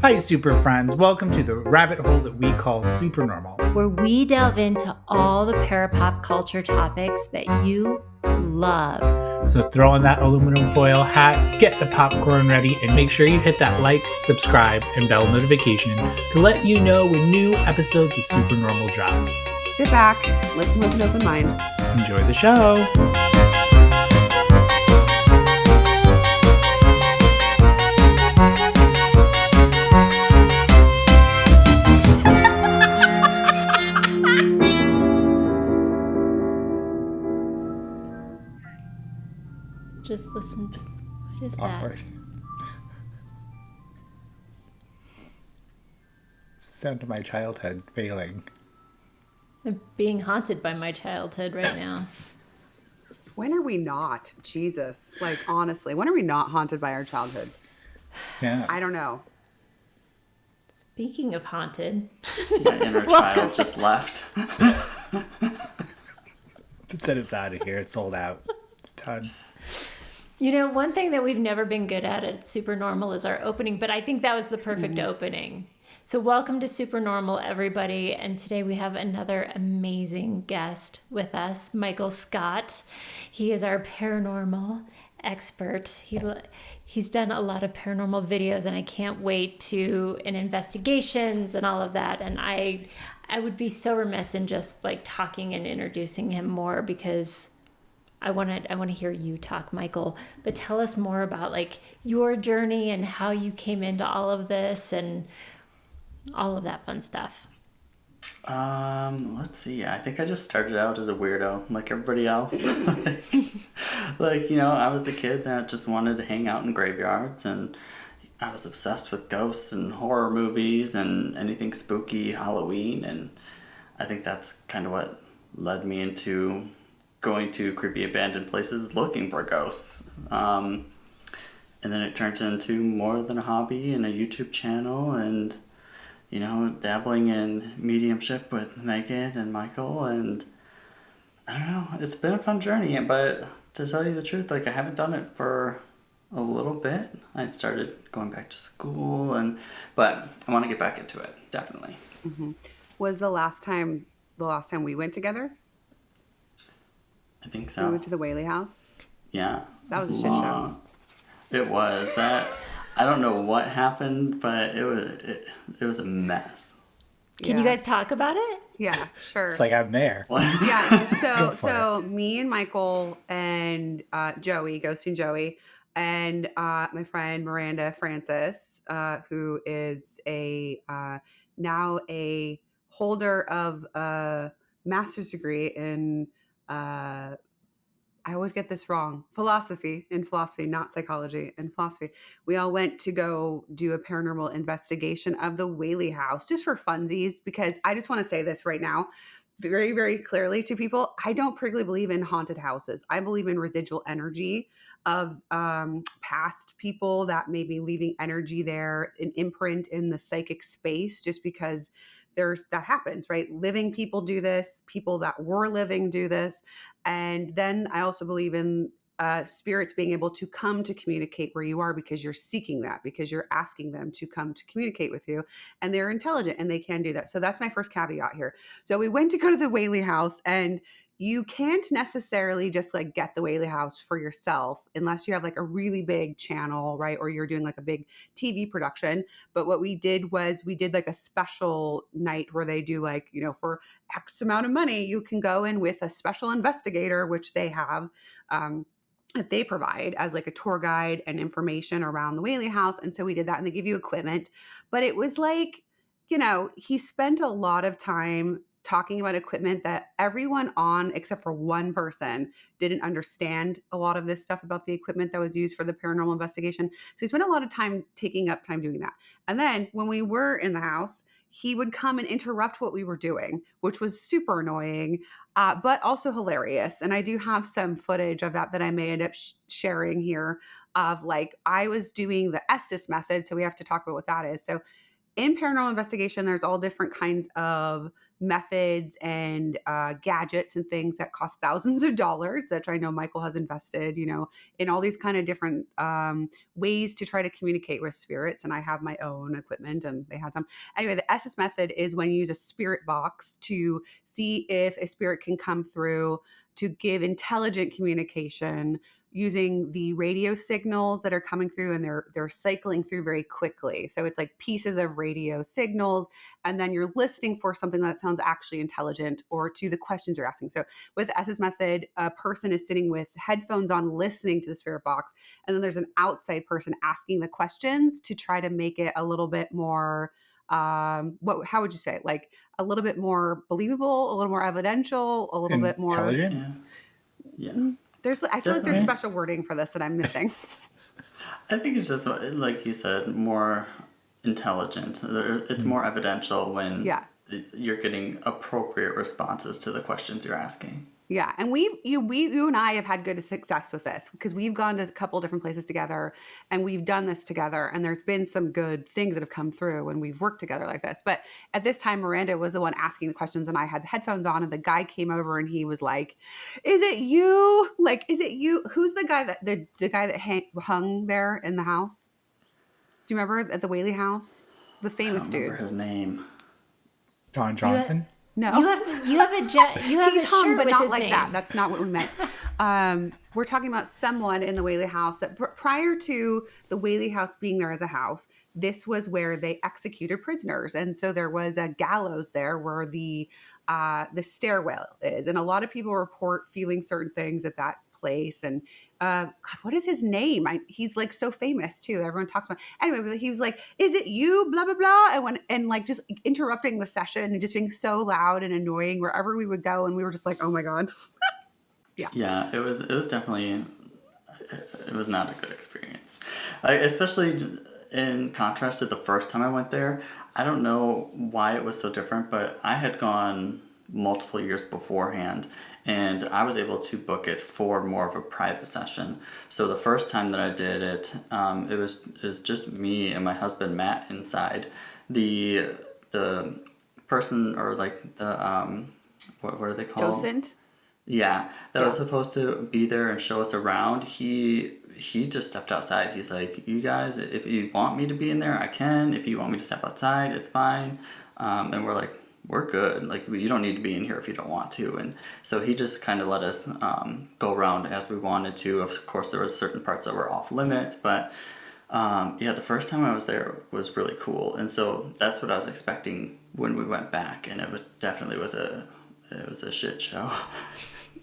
Hi, super friends. Welcome to the rabbit hole that we call SUPERnormal, where we delve into all the parapop culture topics that you love. So throw on that aluminum foil hat, get the popcorn ready, and make sure you hit that like, subscribe, and bell notification to let you know when new episodes of SUPERnormal drop. Sit back, listen with an open mind. Enjoy the show. Just listen to what is Awkward. It's the sound of my childhood failing. I'm being haunted by my childhood right now. When are we not? Jesus. Like, honestly, when are we not haunted by our childhoods? Yeah. I don't know. Speaking of haunted. My inner child just left. It said it's out of here. It's sold out. It's done. You know, one thing that we've never been good at SUPERnormal is our opening, but I think that was the perfect opening. So welcome to SUPERnormal, everybody. And today we have another amazing guest with us, Michael Scott. He is our paranormal expert. He's done a lot of paranormal videos, and I can't wait to, and investigations and all of that. And I would be so remiss in just like talking and introducing him more, because I want to hear you talk, Michael. But tell us more about like your journey and how you came into all of this and all of that fun stuff. Let's see. I think I just started out as a weirdo, like everybody else. like, you know, I was the kid that just wanted to hang out in graveyards, and I was obsessed with ghosts and horror movies and anything spooky, Halloween, and I think that's kind of what led me into going to creepy abandoned places looking for ghosts. And then it turned into more than a hobby and a YouTube channel, and you know, dabbling in mediumship with Megan and Michael, and I don't know, it's been a fun journey, but to tell you the truth, like I haven't done it for a little bit. I started going back to school, but I want to get back into it, definitely. Mm-hmm. Was the last time we went together? I think so. We went to the Whaley house? Yeah. That was a shit show. It was. That I don't know what happened, but it was a mess. Can you guys talk about it? Yeah, sure. It's like I'm there. Yeah. So me and Michael and Joey, Ghosting Joey, and my friend Miranda Francis, who is now a holder of a master's degree in I always get this wrong. Philosophy, not psychology, in philosophy. We all went to go do a paranormal investigation of the Whaley house just for funsies, because I just want to say this right now very, very clearly to people. I don't particularly believe in haunted houses. I believe in residual energy of past people that may be leaving energy there, an imprint in the psychic space, just because that happens, right? Living people do this. People that were living do this. And then I also believe in spirits being able to come to communicate where you are, because you're seeking that, because you're asking them to come to communicate with you, and they're intelligent and they can do that. So that's my first caveat here. So we went to go to the Whaley house, and you can't necessarily just like get the Whaley house for yourself unless you have like a really big channel, right? Or you're doing like a big TV production. But what we did was we did like a special night where they do like, you know, for X amount of money, you can go in with a special investigator, which they have, that they provide as like a tour guide and information around the Whaley house. And so we did that, and they give you equipment. But it was like, you know, he spent a lot of time talking about equipment that everyone on, except for one person, didn't understand a lot of this stuff about the equipment that was used for the paranormal investigation. So he spent a lot of time taking up time doing that. And then when we were in the house, he would come and interrupt what we were doing, which was super annoying, but also hilarious. And I do have some footage of that I may end up sharing here of like, I was doing the Estes method. So we have to talk about what that is. So in paranormal investigation, there's all different kinds of methods and gadgets and things that cost thousands of dollars that I know Michael has invested, in all these kind of different ways to try to communicate with spirits. And I have my own equipment and they had some. Anyway, the SS method is when you use a spirit box to see if a spirit can come through to give intelligent communication using the radio signals that are coming through, and they're cycling through very quickly. So it's like pieces of radio signals, and then you're listening for something that sounds actually intelligent or to the questions you're asking. So with the SS method, a person is sitting with headphones on listening to the spirit box, and then there's an outside person asking the questions to try to make it a little bit more how would you say, like a little bit more believable, a little more evidential, a little bit more intelligent. Yeah. I feel like there's special wording for this that I'm missing. I think it's just, like you said, more intelligent. It's more evidential when you're getting appropriate responses to the questions you're asking. Yeah. And you and I have had good success with this because we've gone to a couple different places together and we've done this together. And there's been some good things that have come through when we've worked together like this. But at this time, Miranda was the one asking the questions and I had the headphones on, and the guy came over and he was like, "Is it you? Like, is it you? Who's the guy that hung there in the house? Do you remember at the Whaley house? The famous I don't dude. remember his name. John Johnson? No. You have a He's a hung, shirt but with not his like name. that. That's not what we meant. We're talking about someone in the Whaley house that prior to the Whaley house being there as a house, this was where they executed prisoners. And so there was a gallows there where the stairwell is. And a lot of people report feeling certain things at that place. And God, what is his name? He's like so famous too. Everyone talks about. Anyway, but he was like, "Is it you?" Blah blah blah, and like just interrupting the session and just being so loud and annoying wherever we would go, and we were just like, "Oh my god." Yeah, it was definitely, it was not a good experience. Especially in contrast to the first time I went there. I don't know why it was so different, but I had gone multiple years beforehand and I was able to book it for more of a private session. So the first time that I did it, it was just me and my husband Matt inside. The person, or like the what are they called? Docent. Yeah, that was supposed to be there and show us around. He just stepped outside. He's like, "You guys, if you want me to be in there, I can. If you want me to step outside, it's fine." And we're like, "We're good. Like, you don't need to be in here if you don't want to." And so he just kind of let us go around as we wanted to. Of course, there was certain parts that were off limits, but the first time I was there was really cool. And so that's what I was expecting when we went back, and it definitely was a shit show.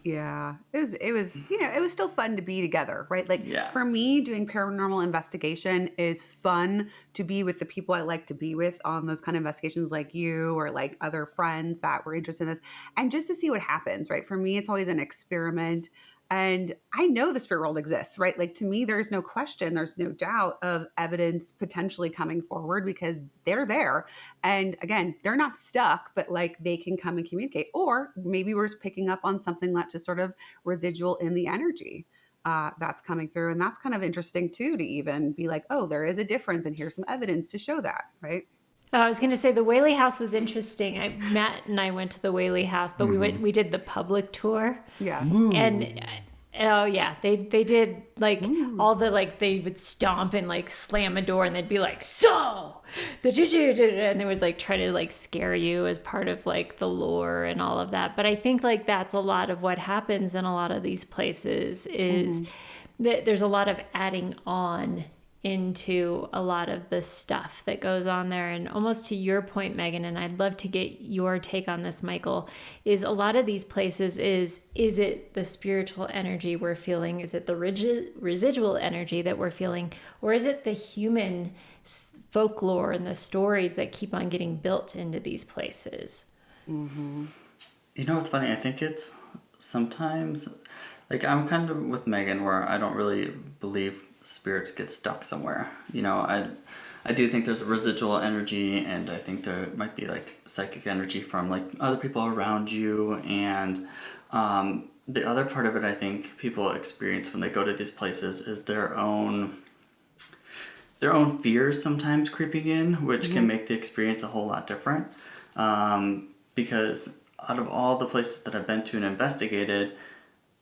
Yeah, it was, it was still fun to be together, right? Like for me, doing paranormal investigation is fun to be with the people I like to be with on those kind of investigations, like you or like other friends that were interested in this, and just to see what happens, right? For me, it's always an experiment. And I know the spirit world exists, right? Like to me, there's no question, there's no doubt of evidence potentially coming forward because they're there. And again, they're not stuck, but like they can come and communicate. Or maybe we're just picking up on something that's just sort of residual in the energy that's coming through. And that's kind of interesting too, to even be like, oh, there is a difference and here's some evidence to show that, right? Oh, I was going to say the Whaley house was interesting. Matt and I went to the Whaley house, but we did the public tour. Yeah. Ooh. And oh yeah, they did like all the, like they would stomp and like slam a door and they'd be like, "So," and they would like try to like scare you as part of like the lore and all of that. But I think like that's a lot of what happens in a lot of these places is that there's a lot of adding on into a lot of the stuff that goes on there. And almost to your point, Megan, and I'd love to get your take on this, Michael, is a lot of these places is it the spiritual energy we're feeling? Is it the residual energy that we're feeling? Or is it the human folklore and the stories that keep on getting built into these places? Mm-hmm. You know what's funny? I think it's sometimes, like I'm kind of with Megan where I don't really believe spirits get stuck somewhere. I do think there's a residual energy, and I think there might be like psychic energy from like other people around you, and the other part of it I think people experience when they go to these places is their own fears sometimes creeping in, which can make the experience a whole lot different. because out of all the places that I've been to and investigated,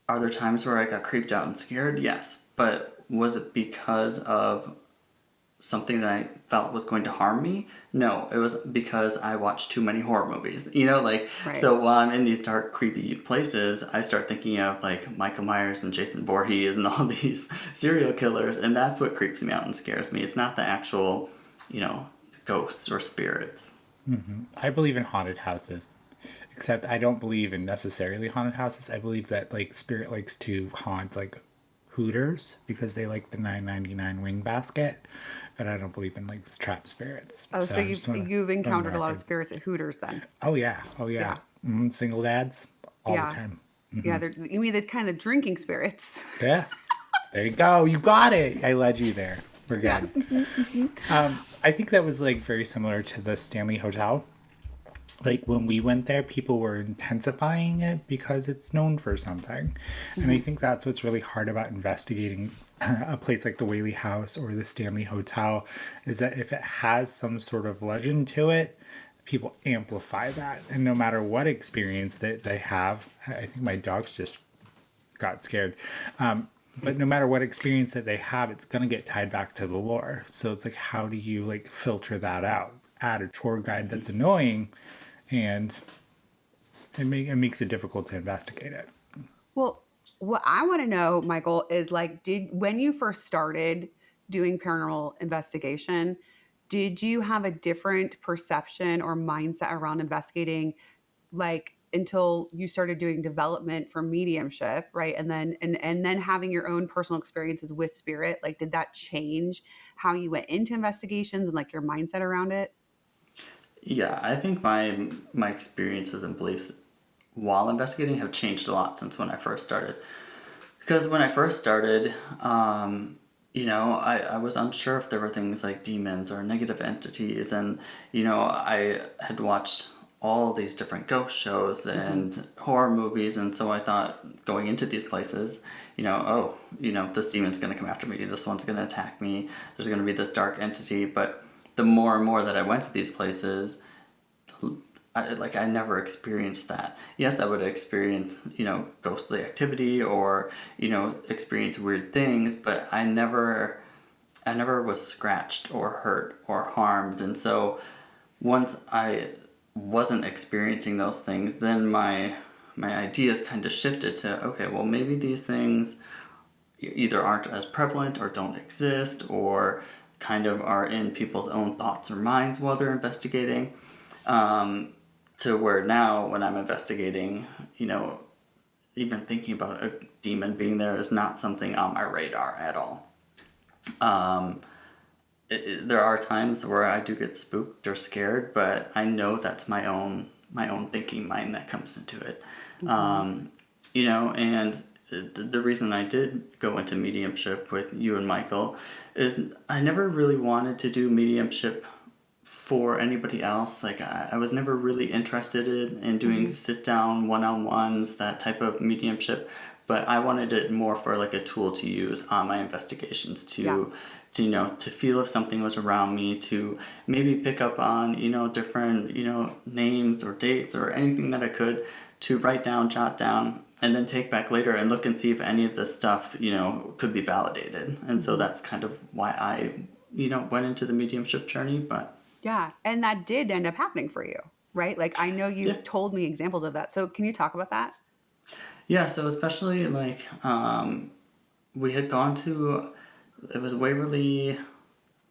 are there times where I got creeped out and scared? Yes. But was it because of something that I felt was going to harm me? No, it was because I watched too many horror movies. Right. So while I'm in these dark, creepy places, I start thinking of like Michael Myers and Jason Voorhees and all these serial killers, and that's what creeps me out and scares me. It's not the actual, ghosts or spirits. Mm-hmm. I believe in haunted houses, except I don't believe in necessarily haunted houses. I believe that like spirit likes to haunt like Hooters because they like the $9.99 wing basket, but I don't believe in like trap spirits. Oh, so you've encountered a lot of spirits at Hooters then? Oh yeah. Mm-hmm. Single dads all the time. Mm-hmm. Yeah, you mean the kind of drinking spirits? Yeah, there you go. You got it. I led you there. We're good. Yeah. I think that was like very similar to the Stanley Hotel. Like when we went there, people were intensifying it because it's known for something. Mm-hmm. And I think that's what's really hard about investigating a place like the Whaley House or the Stanley Hotel, is that if it has some sort of legend to it, people amplify that. And no matter what experience that they have, I think my dogs just got scared. But no matter what experience that they have, it's going to get tied back to the lore. So it's like, how do you like filter that out? Add a tour guide that's annoying, and it makes it difficult to investigate it. Well, what I want to know, Michael, is like, when you first started doing paranormal investigation, did you have a different perception or mindset around investigating, like until you started doing development for mediumship, right? And then having your own personal experiences with spirit, like did that change how you went into investigations and like your mindset around it? Yeah, I think my experiences and beliefs while investigating have changed a lot since when I first started. Because when I first started, I was unsure if there were things like demons or negative entities. And, I had watched all these different ghost shows and horror movies. And so I thought going into these places, this demon's going to come after me. This one's going to attack me. There's going to be this dark entity. But the more and more that I went to these places, I never experienced that. Yes, I would experience, ghostly activity or, experience weird things, but I never was scratched or hurt or harmed. And so once I wasn't experiencing those things, then my ideas kind of shifted to, okay, well, maybe these things either aren't as prevalent or don't exist or kind of are in people's own thoughts or minds while they're investigating. To where now when I'm investigating, even thinking about a demon being there is not something on my radar at all. There are times where I do get spooked or scared, but I know that's my own thinking mind that comes into it. And the reason I did go into mediumship with you and Michael is I never really wanted to do mediumship for anybody else. Like I was never really interested in doing sit down one-on-ones, that type of mediumship, but I wanted it more for like a tool to use on my investigations to feel if something was around me, to maybe pick up on different names or dates or anything that I could, to write down, jot down, and then take back later and look and see if any of this stuff could be validated. And so that's kind of why I went into the mediumship journey. But yeah, and that did end up happening for you, right? Like I know you told me examples of that. So can you talk about that? Yeah, so especially like we had gone to, it was Waverly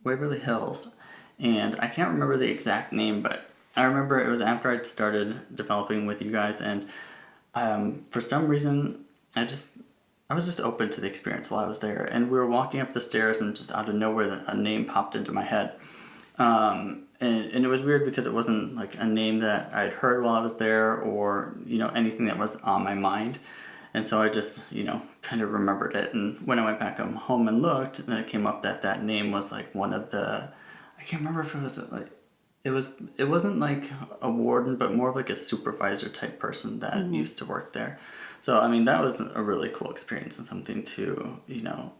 Hills, and I can't remember the exact name, but I remember it was after I'd started developing with you guys, and for some reason I was just open to the experience while I was there, and we were walking up the stairs, and just out of nowhere a name popped into my head. And it was weird because it wasn't like a name that I'd heard while I was there or, anything that was on my mind. And so I just, kind of remembered it. And when I went back home and looked, then it came up that name was like one of the, I can't remember if it was like, it wasn't like a warden, but more of like a supervisor type person that used to work there. So, I mean, that was a really cool experience and something to,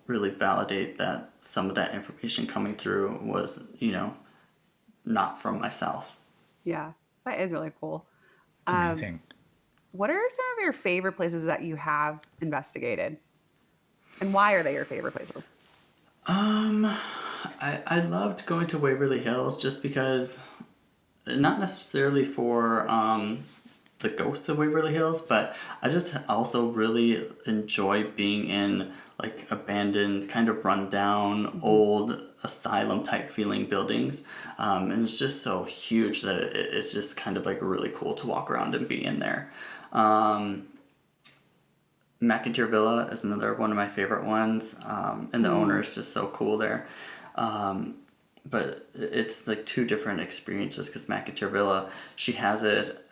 really validate that some of that information coming through was, not from myself. Yeah, that is really cool. It's amazing. What are some of your favorite places that you have investigated? And why are they your favorite places? I loved going to Waverly Hills just because, not necessarily for the ghosts of Waverly Hills, but I just also really enjoy being in like abandoned, kind of rundown, old asylum type feeling buildings. And it's just so huge that it's just kind of like really cool to walk around and be in there. McIntyre Villa is another one of my favorite ones, and the owner is just so cool there. But it's like two different experiences because McIntyre Villa, she has it,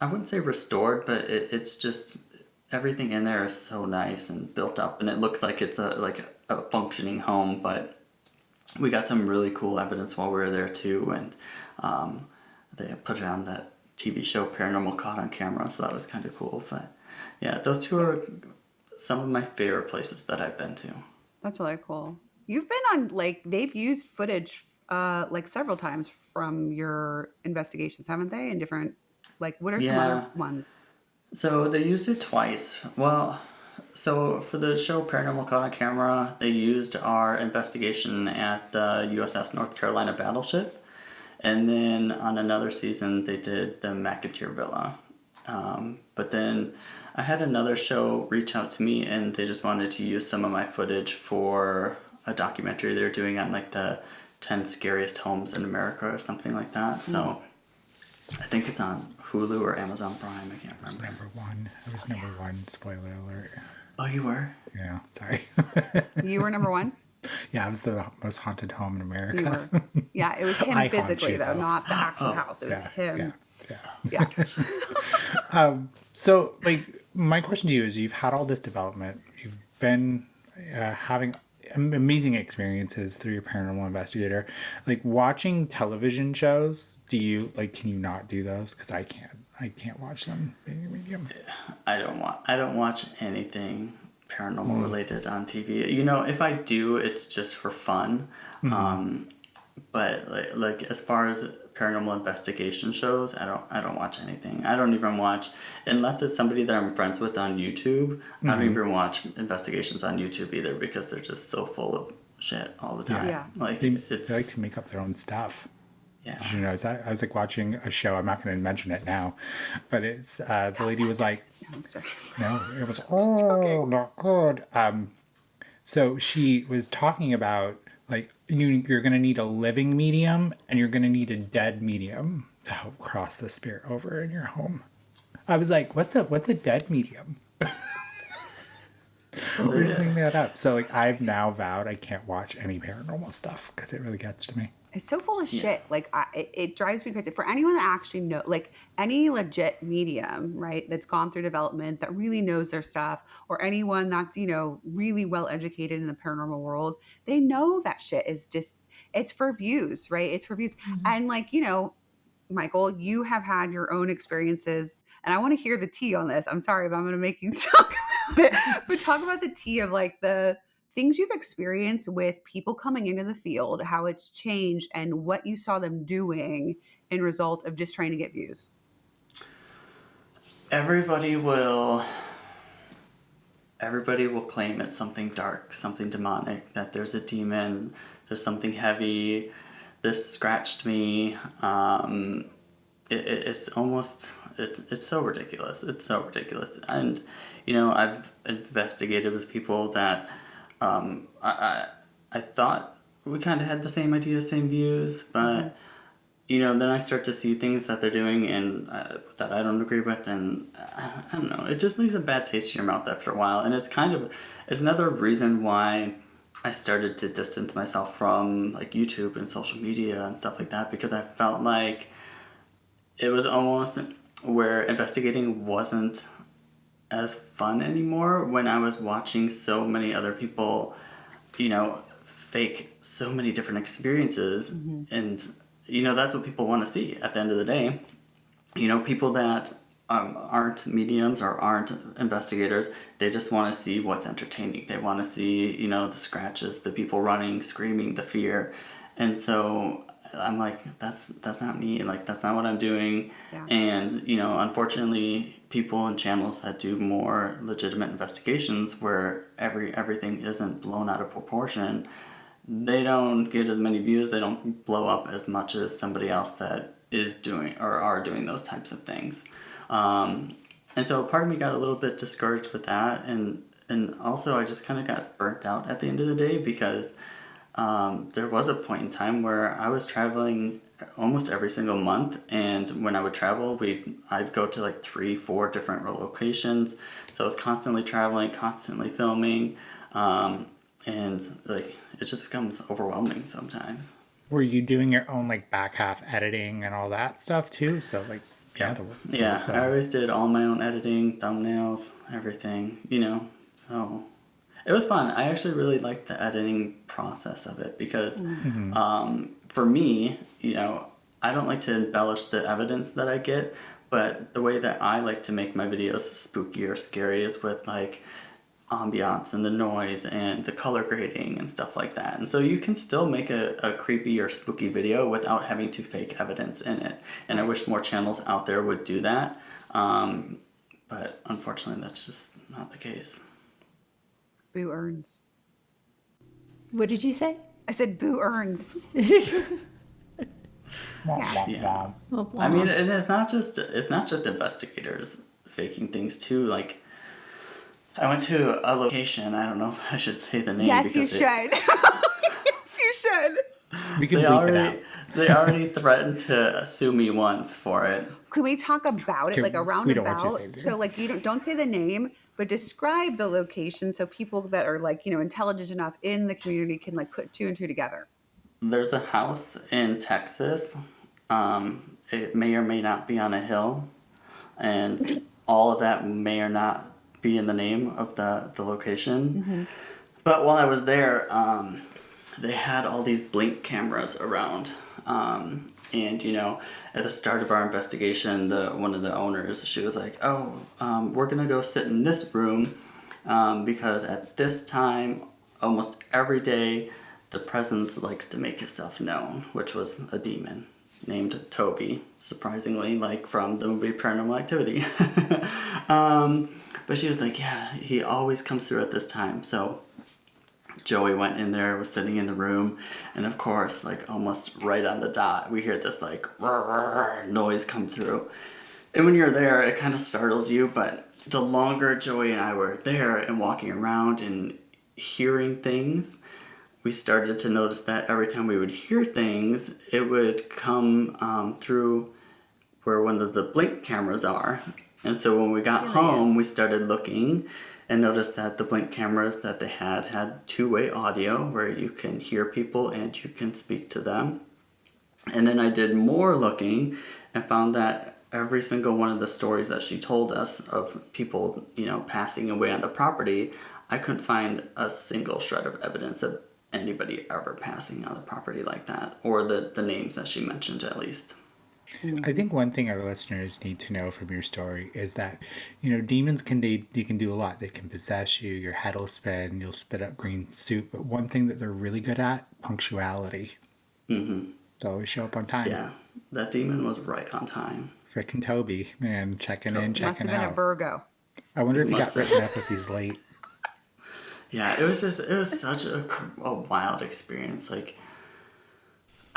I wouldn't say restored, but it's just everything in there is so nice and built up, and it looks like it's a functioning home. But we got some really cool evidence while we were there too, and they put it on that TV show Paranormal Caught on Camera, so that was kind of cool. But yeah, those two are some of my favorite places that I've been to. That's really cool. You've been on, like, they've used footage like several times from your investigations, haven't they? In different, like, what are some other ones? So they used it twice. Well, so for the show Paranormal Caught on Camera, they used our investigation at the USS North Carolina battleship. And then on another season, they did the McIntyre Villa. But then I had another show reach out to me, and they just wanted to use some of my footage for a documentary they're doing on like the 10 scariest homes in America or something like that. So I think it's on Hulu or Amazon Prime. I can't remember. Number one. It was number one. Spoiler alert. Oh, you were? Yeah. Sorry. You were number one? Yeah, it was the most haunted home in America. You were. Yeah, it was him I physically, haunt you, though, though. not the actual house. It was him. Yeah. Yeah. So, like, my question to you is: you've had all this development. You've been having amazing experiences through your paranormal investigator. Like, watching television shows. Do you like? Can you not do those? Because I can't. I can't watch them. Being a medium. I don't watch anything paranormal related on TV. You know, if I do, it's just for fun. But like as far as paranormal investigation shows, I don't watch anything. I don't even watch, unless it's somebody that I'm friends with on YouTube. I don't even watch investigations on YouTube either because they're just so full of shit all the time. Yeah. Like They it's like to make up their own stuff. yeah. Did you know that? I was like watching a show. I'm not going to mention it now, but it's the lady was like, No, I'm sorry. no, it was not good. So she was talking about like you're going to need a living medium and you're going to need a dead medium to help cross the spirit over in your home. I was like, what's a dead medium? We're just thinking that up. So like I've now vowed I can't watch any paranormal stuff because it really gets to me. It's so full of shit. Like, it drives me crazy. For anyone that actually know, like, any legit medium, right, that's gone through development, that really knows their stuff, or anyone that's, you know, really well educated in the paranormal world, they know that shit is just, it's for views, right? It's for views. And, like, you know, Michael, you have had your own experiences, and I want to hear the tea on this. I'm sorry, but I'm going to make you talk about it. But talk about the tea of, like, the things you've experienced with people coming into the field, how it's changed, and what you saw them doing in result of just trying to get views. Everybody will claim it's something dark, something demonic, that there's a demon, there's something heavy, this scratched me. It's so ridiculous. It's so ridiculous. And, you know, I've investigated with people that I thought we kind of had the same ideas, same views, but you know, then I start to see things that they're doing and that I don't agree with, and I don't know, it just leaves a bad taste in your mouth after a while. And it's another reason why I started to distance myself from like YouTube and social media and stuff like that, because I felt like it was almost where investigating wasn't as fun anymore when I was watching so many other people, you know, fake so many different experiences. And, you know, that's what people want to see at the end of the day. You know, people that aren't mediums or aren't investigators, they just want to see what's entertaining. They want to see, you know, the scratches, the people running, screaming, the fear. And so I'm like, that's not me. Like, that's not what I'm doing. Yeah. And, you know, unfortunately, people and channels that do more legitimate investigations where everything isn't blown out of proportion, they don't get as many views. They don't blow up as much as somebody else that is doing or are doing those types of things. And so part of me got a little bit discouraged with that. And also I just kind of got burnt out at the end of the day because there was a point in time where I was traveling almost every single month, and when I would travel, I'd go to like 3-4 different locations. So I was constantly traveling, constantly filming, and like it just becomes overwhelming sometimes. Were you doing your own like back half editing and all that stuff too? So like Yeah, I always did all my own editing, thumbnails, everything, you know. So it was fun. I actually really liked the editing process of it because for me, you know, I don't like to embellish the evidence that I get, but the way that I like to make my videos spooky or scary is with like ambiance and the noise and the color grading and stuff like that. And so you can still make a creepy or spooky video without having to fake evidence in it. And I wish more channels out there would do that. But unfortunately, that's just not the case. Boo earns. What did you say? I said boo earns. Yeah. I mean, and it's not just investigators faking things too. Like, I went to a location. I don't know if I should say the name. Yes, you should. Yes, you should. We can bleep it out. They already threatened to sue me once for it. Can we talk about it, like a we don't want roundabout? to say the name. So, like, you don't say the name, but describe the location so people that are like, you know, intelligent enough in the community can like put 2 and 2 together. There's a house in Texas. It may or may not be on a hill, and all of that may or not be in the name of the location. But while I was there, they had all these blink cameras around. And, you know, at the start of our investigation, one of the owners, she was like, we're going to go sit in this room because at this time, almost every day, the presence likes to make itself known, which was a demon named Toby, surprisingly, like from the movie Paranormal Activity. But she was like, yeah, he always comes through at this time. So Joey went in there, was sitting in the room, and of course, like almost right on the dot, we hear this like noise come through. And when you're there, it kind of startles you, but the longer Joey and I were there and walking around and hearing things, we started to notice that every time we would hear things, it would come through where one of the blink cameras are. And so when we got home, we started looking and noticed that the blink cameras that they had two-way audio where you can hear people and you can speak to them. And then I did more looking and found that every single one of the stories that she told us of people, you know, passing away on the property, I couldn't find a single shred of evidence of anybody ever passing on the property like that, or the names that she mentioned at least. I think one thing our listeners need to know from your story is that, you know, demons can do a lot. They can possess you, your head will spin, you'll spit up green soup. But one thing that they're really good at, punctuality. Mm-hmm. They always show up on time. Yeah, that demon was right on time. Frickin' Toby, man, checking in, checking out. Must have been a Virgo. I wonder if he got written up if he's late. Yeah, it was such a wild experience. Like,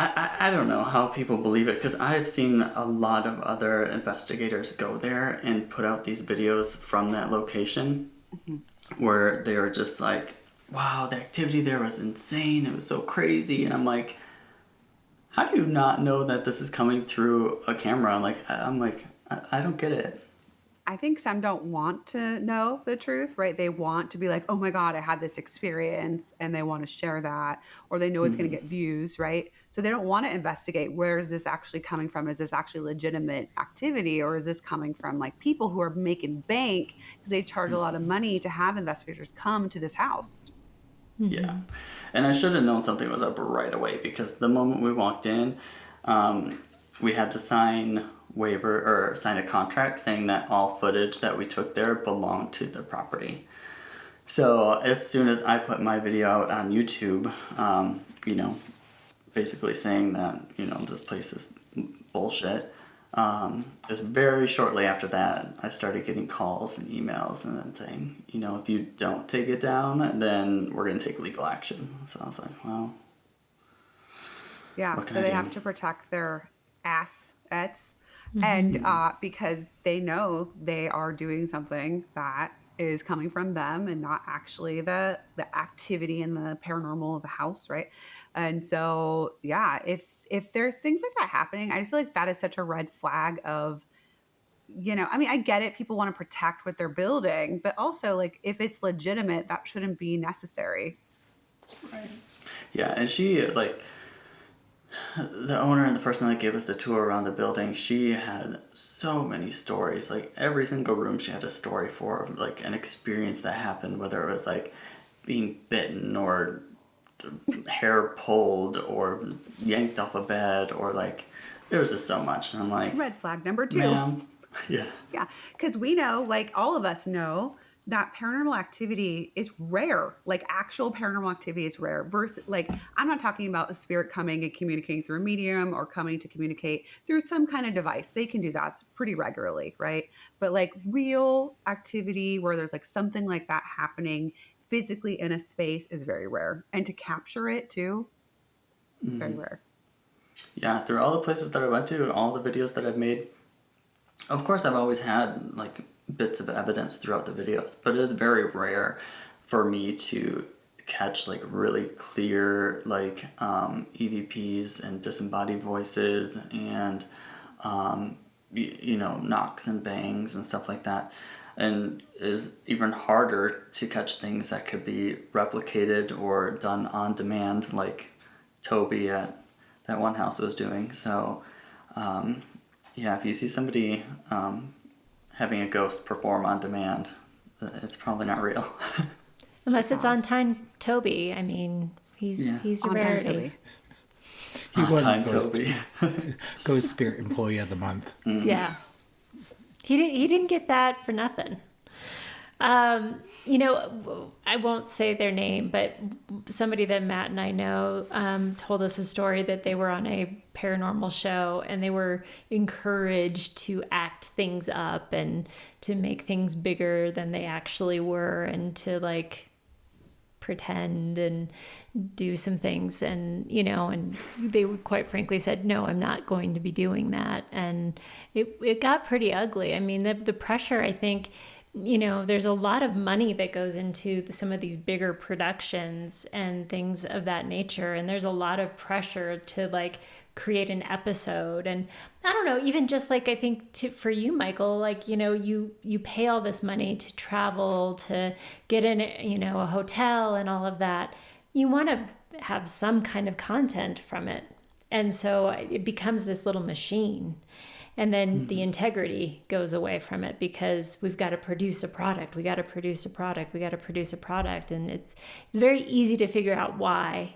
I don't know how people believe it, because I've seen a lot of other investigators go there and put out these videos from that location where they were just like, wow, the activity there was insane. It was so crazy. And I'm like, how do you not know that this is coming through a camera? I'm like, I don't get it. I think some don't want to know the truth, right? They want to be like, oh my God, I had this experience, and they want to share that, or they know it's going to get views, right? So they don't want to investigate, where is this actually coming from? Is this actually legitimate activity, or is this coming from like people who are making bank because they charge a lot of money to have investigators come to this house? Yeah. And I should have known something was up right away, because the moment we walked in, we had to sign a contract saying that all footage that we took there belonged to the property. So as soon as I put my video out on YouTube, you know, basically saying that, this place is bullshit. It was very shortly after that I started getting calls and emails and then saying, if you don't take it down, then we're going to take legal action. So I was like, well, Yeah, what can so I they do? have to protect their assets, and because they know they are doing something that is coming from them and not actually the activity and the paranormal of the house, right? And so, yeah, if there's things like that happening, I feel like that is such a red flag of, I mean, I get it. People want to protect what they're building, but also like if it's legitimate, that shouldn't be necessary. Right. Yeah, and she, like, the owner and the person that gave us the tour around the building, she had so many stories. Like, every single room she had a story for, like, an experience that happened, whether it was, like, being bitten or hair pulled or yanked off a bed, or, like, there was just so much. And I'm like, Red flag number 2. ma'am. Yeah. Yeah, because we know, like all of us know, that paranormal activity is rare. Like actual paranormal activity is rare. Versus, like, I'm not talking about a spirit coming and communicating through a medium or coming to communicate through some kind of device. They can do that pretty regularly, right? But like real activity where there's like something like that happening physically in a space is very rare. And to capture it too, very rare. Yeah, through all the places that I went to, all the videos that I've made, of course, I've always had like bits of evidence throughout the videos, but it is very rare for me to catch like really clear like EVPs and disembodied voices and knocks and bangs and stuff like that. And it is even harder to catch things that could be replicated or done on demand, like Toby at that one house was doing. So yeah, if you see somebody having a ghost perform on demand, it's probably not real. Unless it's on time, Toby. I mean, he's a On time, rarity. Toby. He On won time, Ghost, Toby. Ghost Spirit Employee of the Month. Yeah, he didn't get that for nothing. I won't say their name, but somebody that Matt and I know told us a story that they were on a paranormal show and they were encouraged to act things up and to make things bigger than they actually were and to like pretend and do some things. And they quite frankly said, no, I'm not going to be doing that. And it got pretty ugly. I mean, the pressure, I think, there's a lot of money that goes into some of these bigger productions and things of that nature. And there's a lot of pressure to like create an episode. And I don't know, even just like, I think for you, Michael, like, you pay all this money to travel, to get in, a hotel and all of that. You want to have some kind of content from it. And so it becomes this little machine. And then the integrity goes away from it because we've got to produce a product. We got to produce a product. We got to produce a product. And it's very easy to figure out why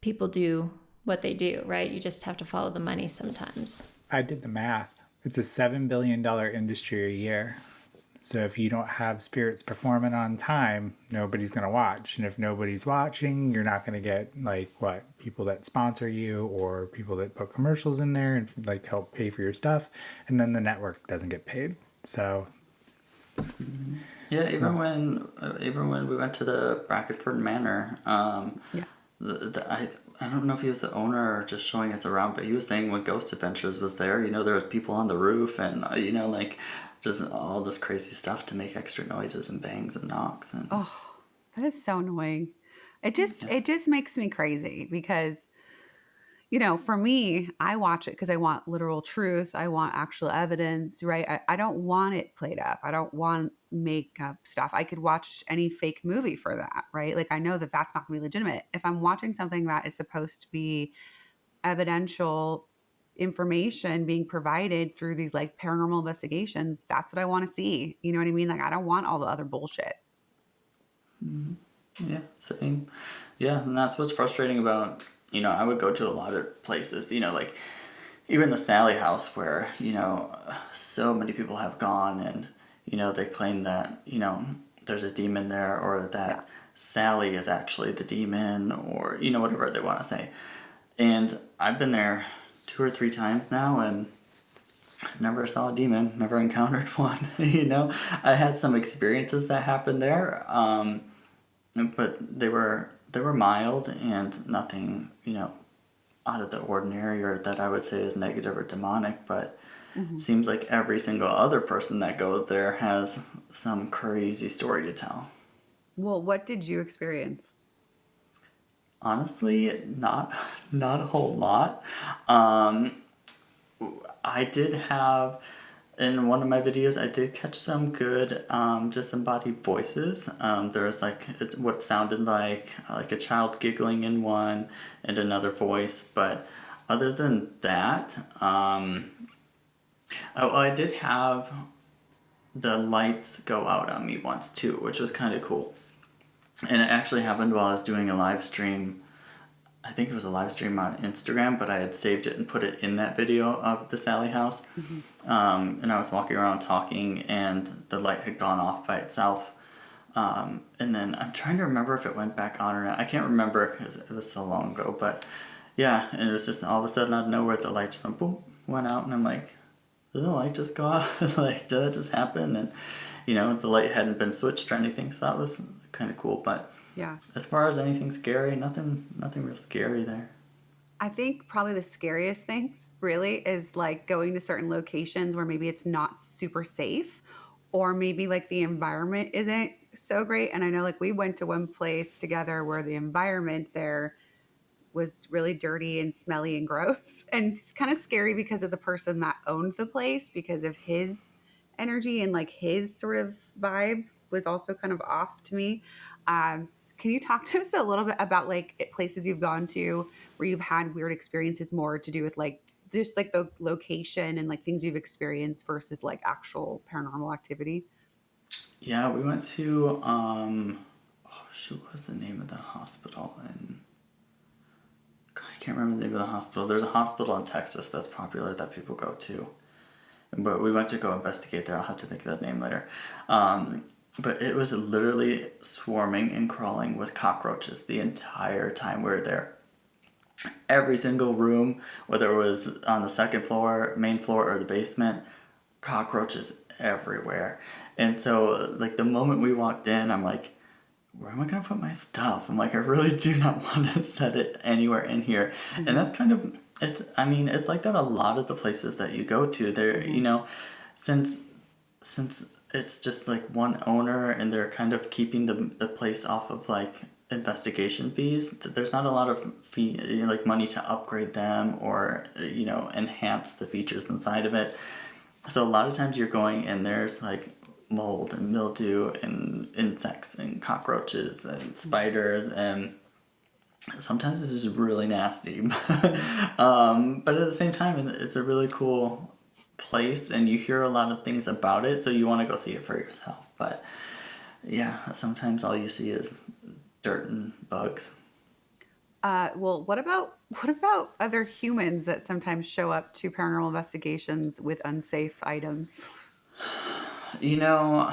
people do what they do, right? You just have to follow the money sometimes. I did the math. It's a $7 billion industry a year. So if you don't have spirits performing on time, nobody's going to watch. And if nobody's watching, you're not going to get people that sponsor you or people that put commercials in there and like help pay for your stuff. And then the network doesn't get paid. So yeah, even when we went to the Bracketford Manor, I don't know if he was the owner or just showing us around, but he was saying when Ghost Adventures was there, there was people on the roof and just all this crazy stuff to make extra noises and bangs and knocks and That is so annoying. It just makes me crazy because, for me, I watch it because I want literal truth. I want actual evidence, right? I don't want it played up. I don't want makeup stuff. I could watch any fake movie for that, right? Like I know that that's not going to be legitimate. If I'm watching something that is supposed to be evidential information being provided through these like paranormal investigations, that's what I want to see. You know what I mean? Like I don't want all the other bullshit. yeah, same. Yeah, and that's what's frustrating about, I would go to a lot of places, like even the Sally house where, so many people have gone and, they claim that, there's a demon there or that Sally is actually the demon or, whatever they want to say. And I've been there 2 or 3 times now, and never saw a demon, never encountered one. You know, I had some experiences that happened there, but they were mild and nothing, you know, out of the ordinary or that I would say is negative or demonic. But seems like every single other person that goes there has some crazy story to tell. Well, what did you experience? Honestly, not a whole lot. I did have, in one of my videos, I did catch some good disembodied voices. There was like, it's what sounded like a child giggling in one and another voice. But other than that, I did have the lights go out on me once too, which was kind of cool. And it actually happened while I was doing a live stream. I think it was a live stream on Instagram, but I had saved it and put it in that video of the Sally house. And I was walking around talking, and the light had gone off by itself. And then I'm trying to remember if it went back on or not. I can't remember because it was so long ago. But yeah, and it was just all of a sudden out of nowhere, the light just went, boom, went out. And I'm like, did the light just go off? Like, did that just happen? And, you know, the light hadn't been switched or anything. So that was kind of cool. But Yeah. as far as anything scary, nothing real scary there. I think probably the scariest things really is like going to certain locations where maybe it's not super safe, or maybe like the environment isn't so great. And I know like we went to one place together where the environment there was really dirty and smelly and gross, and it's kind of scary because of the person that owned the place, because of his energy and like his sort of vibe was also kind of off to me. Can you talk to us a little bit about like places you've gone to where you've had weird experiences, more to do with like just like the location and like things you've experienced versus like actual paranormal activity? Yeah, we went to oh shoot, what was the name of the hospital? And I can't remember the name of the hospital. There's a hospital in Texas that's popular that people go to. But we went to go investigate there. I'll have to think of that name later. But it was literally swarming and crawling with cockroaches the entire time we were there. Every single room, whether it was on the second floor, main floor, or the basement, cockroaches everywhere. And so, like, the moment we walked in, I'm like, where am I going to put my stuff? I'm like, I really do not want to set it anywhere in here. And that's kind of, it's like that a lot of the places that you go to. They're, you know, since it's just like one owner and they're kind of keeping the place off of like investigation fees, there's not a lot of like money to upgrade them or, you know, enhance the features inside of it. So a lot of times you're going and there's like mold and mildew and insects and cockroaches and spiders, and sometimes it's just really nasty. But at the same time, it's a really cool place and you hear a lot of things about it, so you want to go see it for yourself. But yeah, sometimes all you see is dirt and bugs. Well, what about other humans that sometimes show up to paranormal investigations with unsafe items? You know,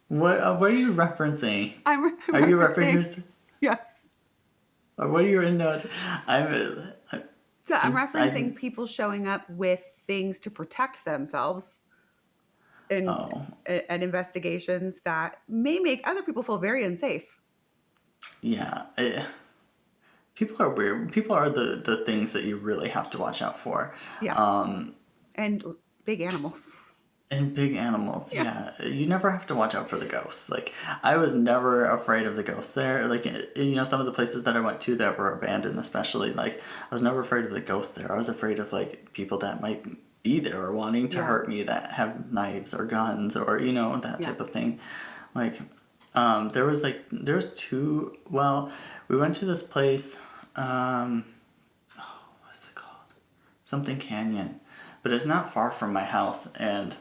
what are you referencing? Are you referencing? Yes. Or what are you into? So I'm referencing people showing up with things to protect themselves in at investigations that may make other people feel very unsafe. Yeah. People are weird. People are the things that you really have to watch out for. Yeah. And big animals. And big animals, Yes. yeah. You never have to watch out for the ghosts. Like, I was never afraid of the ghosts there. Like, you know, some of the places that I went to that were abandoned, especially, like, I was never afraid of the ghosts there. I was afraid of, like, people that might be there or wanting to hurt me, that have knives or guns or, you know, that type of thing. Like, there's two, well, we went to this place, what is it called? Something Canyon. But it's not far from my house, and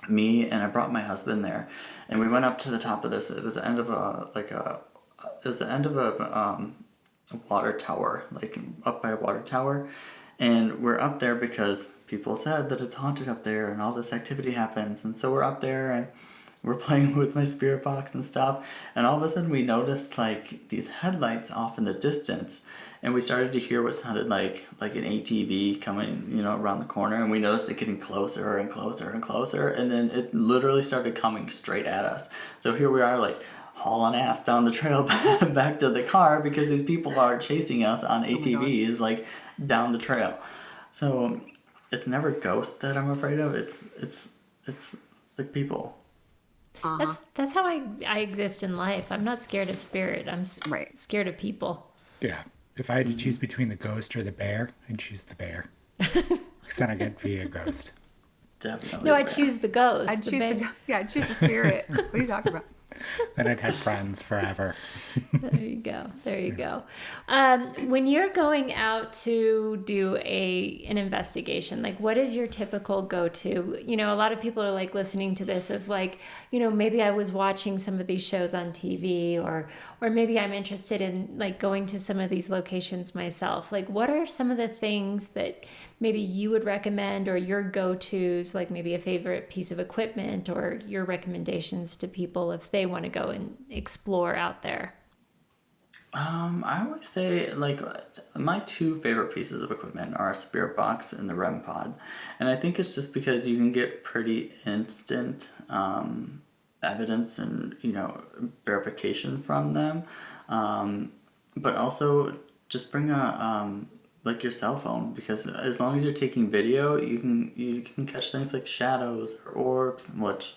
I brought my husband there, and we went up to the top of this. It was the end of a water tower, like up by a water tower, and we're up there because people said that it's haunted up there and all this activity happens, and so we're up there, and we're playing with my spirit box and stuff, and all of a sudden we noticed like these headlights off in the distance, and we started to hear what sounded like an ATV coming, around the corner, and we noticed it getting closer and closer and closer, and then it literally started coming straight at us. So here we are, like hauling ass down the trail back to the car because these people are chasing us on ATVs like down the trail. So it's never ghosts that I'm afraid of. It's the people. That's how I exist in life. I'm not scared of spirit. I'm scared of people. Yeah. If I had to choose between the ghost or the bear, I'd choose the bear. Because then I get to be a ghost. Definitely. No, I'd choose the ghost. I'd choose the spirit. What are you talking about? Then I'd have friends forever. There you go. When you're going out to do an investigation, like what is your typical go-to? A lot of people are like listening to this of like, maybe I was watching some of these shows on TV or maybe I'm interested in like going to some of these locations myself. Like what are some of the things that maybe you would recommend or your go-tos, like maybe a favorite piece of equipment or your recommendations to people if they want to go and explore out there? I always say like my two favorite pieces of equipment are a spirit box and the REM pod, and I think it's just because you can get pretty instant evidence and verification from them, but also just bring a like your cell phone, because as long as you're taking video, you can catch things like shadows or orbs, which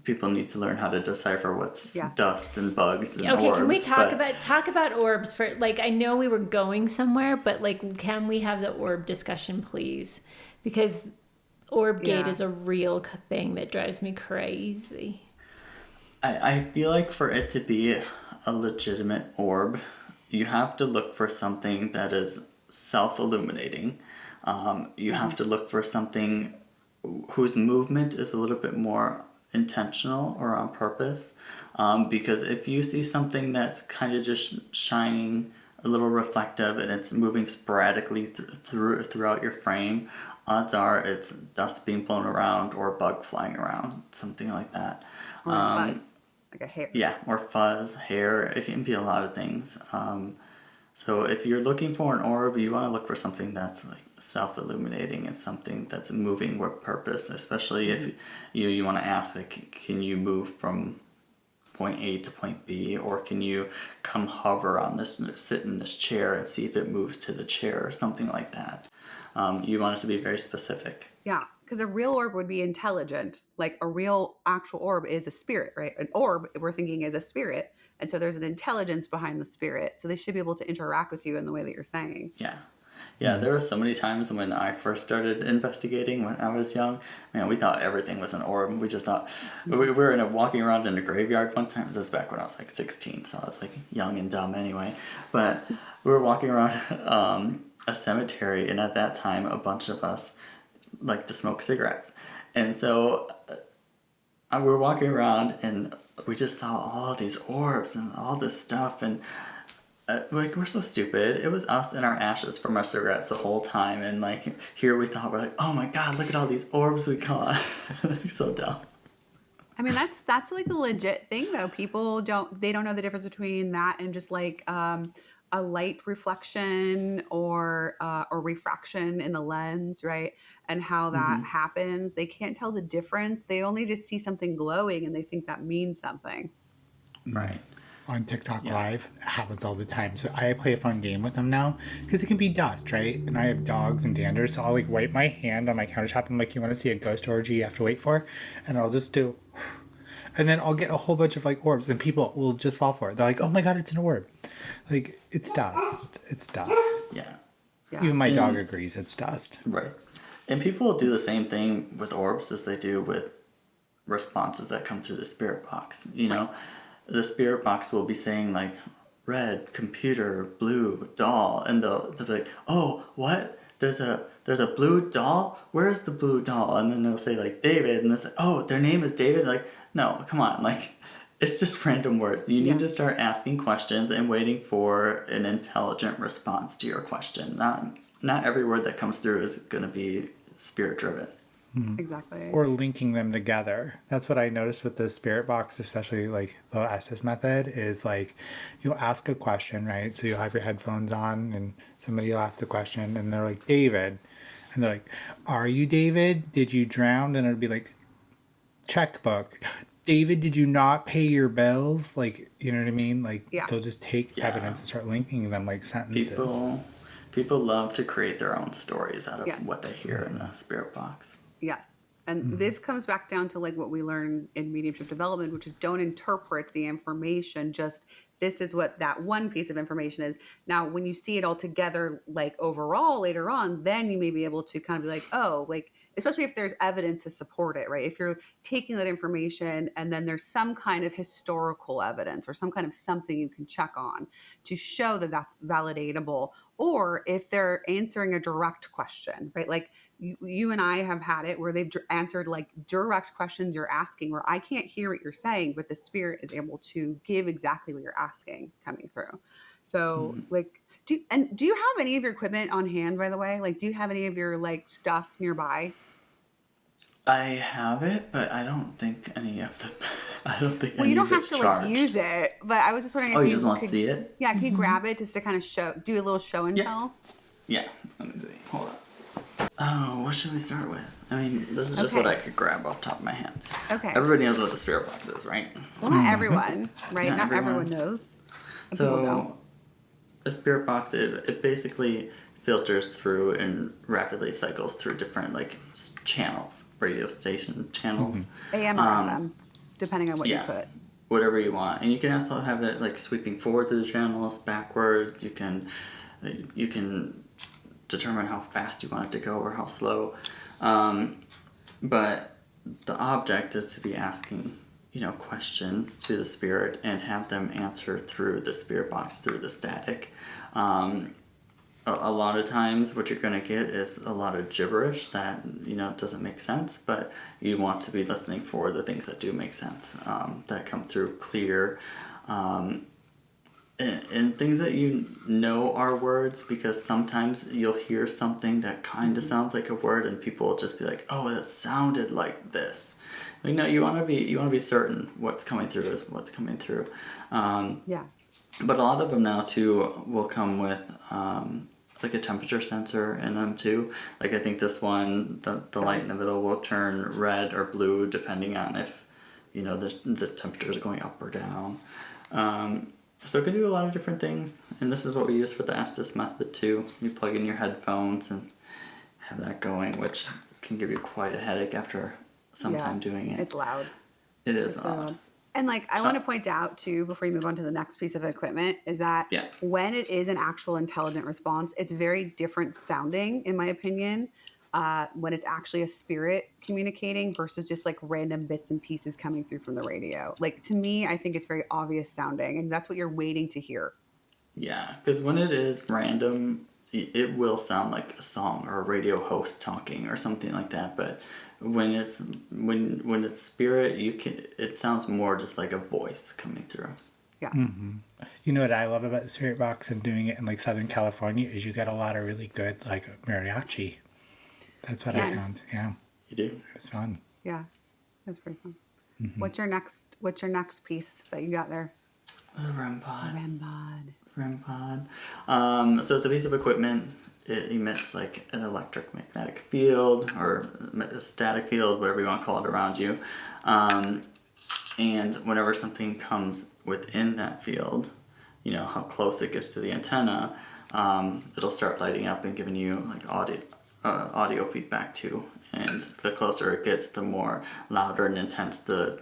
people need to learn how to decipher what's dust and bugs and orbs. Okay, can we talk about orbs for like, I know we were going somewhere, but like, can we have the orb discussion, please? Because orb gate is a real thing that drives me crazy. I feel like for it to be a legitimate orb, you have to look for something that is self-illuminating. You have to look for something whose movement is a little bit more intentional or on purpose. Because if you see something that's kind of just shining a little reflective and it's moving sporadically throughout your frame, odds are it's dust being blown around or a bug flying around, something like that. Or fuzz, like a hair. Yeah, or fuzz, hair. It can be a lot of things. So if you're looking for an orb, you want to look for something that's like self-illuminating and something that's moving with purpose, especially if you want to ask, like, can you move from point A to point B, or can you come hover on this, sit in this chair and see if it moves to the chair or something like that. You want it to be very specific. Yeah, because a real orb would be intelligent. Like a real actual orb is a spirit, right? An orb we're thinking is a spirit. And so there's an intelligence behind the spirit. So they should be able to interact with you in the way that you're saying. Yeah, there were so many times when I first started investigating when I was young. Man, we thought everything was an orb. We just thought, we were walking around in a graveyard one time. This is back when I was like 16, so I was like young and dumb anyway. But we were walking around a cemetery, and at that time, a bunch of us like to smoke cigarettes. And so we were walking around, and we just saw all these orbs and all this stuff, and like, we're so stupid. It was us and our ashes from our cigarettes the whole time, and like here we thought, we're like, oh my god, look at all these orbs we caught. So dumb. I mean, that's like a legit thing though. People don't know the difference between that and just like a light reflection or refraction in the lens, right? And how that happens. They can't tell the difference. They only just see something glowing and they think that means something. Right. On TikTok Live, it happens all the time. So I play a fun game with them now because it can be dust, right? And I have dogs and dander, so I'll like wipe my hand on my countertop. I'm like, you want to see a ghost orgy you have to wait for? And I'll just do, and then I'll get a whole bunch of like orbs, and people will just fall for it. They're like, oh my god, it's an orb. Like, it's dust. It's dust. Yeah. Even my dog agrees it's dust. Right. And people do the same thing with orbs as they do with responses that come through the spirit box. You know, the spirit box will be saying like red, computer, blue, doll, and they'll be like, oh, what? There's a blue doll? Where's the blue doll? And then they'll say like David, and they'll say, oh, their name is David? Like, no, come on, like, it's just random words. You need to start asking questions and waiting for an intelligent response to your question. Not every word that comes through is going to be spirit driven. Exactly. Or linking them together. That's what I noticed with the spirit box, especially like the SS method, is like you'll ask a question, right? So you'll have your headphones on and somebody will ask the question and they're like, David. And they're like, are you David? Did you drown? Then it'll be like, checkbook. David, did you not pay your bills? Like, you know what I mean? Like Yeah. they'll just take Yeah. evidence and start linking them like sentences. People love to create their own stories out of Yes. what they hear in a spirit box. Yes. And this comes back down to like what we learn in mediumship development, which is don't interpret the information. Just this is what that one piece of information is. Now, when you see it all together, like overall later on, then you may be able to kind of be like, oh, like, especially if there's evidence to support it, right? If you're taking that information and then there's some kind of historical evidence or some kind of something you can check on to show that that's validatable, or if they're answering a direct question, right? Like, you and I have had it where they've answered like direct questions you're asking where I can't hear what you're saying, but the spirit is able to give exactly what you're asking coming through. So like, do you have any of your equipment on hand, by the way? Like, do you have any of your like stuff nearby? I have it, but I don't think any of the. I don't think Well, any you don't of have it's to charged. like use it, but I was just wondering Oh, if you just want to could, see it? Yeah, can you grab it just to kind of do a little show and Yeah. tell? Yeah. Let me see. Hold on. Oh, what should we start with? I mean, this is just Okay. what I could grab off the top of my head. Okay. Everybody knows what the spirit box is, right? Well, not everyone, right? Not Not everyone everyone. knows. Some people don't. So, a spirit box, it basically filters through and rapidly cycles through different like channels, radio station channels. AM or FM, depending on what you put. Whatever you want, and you can also have it like sweeping forward through the channels, backwards. You can determine how fast you want it to go or how slow. But the object is to be asking, questions to the spirit and have them answer through the spirit box, through the static. A lot of times what you're going to get is a lot of gibberish that, doesn't make sense, but you want to be listening for the things that do make sense, that come through clear, and things that are words, because sometimes you'll hear something that kind of sounds like a word and people will just be like, oh, that sounded like this. You want to be certain what's coming through is what's coming through. Yeah. But a lot of them now too will come with like a temperature sensor in them too. Like I think this one, the light in the middle will turn red or blue depending on if the temperatures are going up or down. So it can do a lot of different things, and this is what we use for the Estes method too. You plug in your headphones and have that going, which can give you quite a headache after some time doing it. It's loud. It is loud. And like I want to point out too, before you move on to the next piece of equipment, is that when it is an actual intelligent response, it's very different sounding, in my opinion, when it's actually a spirit communicating versus just like random bits and pieces coming through from the radio. Like to me, I think it's very obvious sounding, and that's what you're waiting to hear. Yeah, because when it is random, it will sound like a song or a radio host talking or something like that. But when it's spirit, it sounds more just like a voice coming through. Yeah. Mm-hmm. You know what I love about the spirit box and doing it in like Southern California is you get a lot of really good like mariachi. That's what I found. Yeah. You do. It was fun. Yeah. That's pretty fun. Mm-hmm. What's your next piece that you got there? The REM pod. REM pod. So it's a piece of equipment. It emits like an electromagnetic field or a static field, whatever you want to call it, around you. And whenever something comes within that field, how close it gets to the antenna, it'll start lighting up and giving you like audio feedback too. And the closer it gets, the more louder and intense the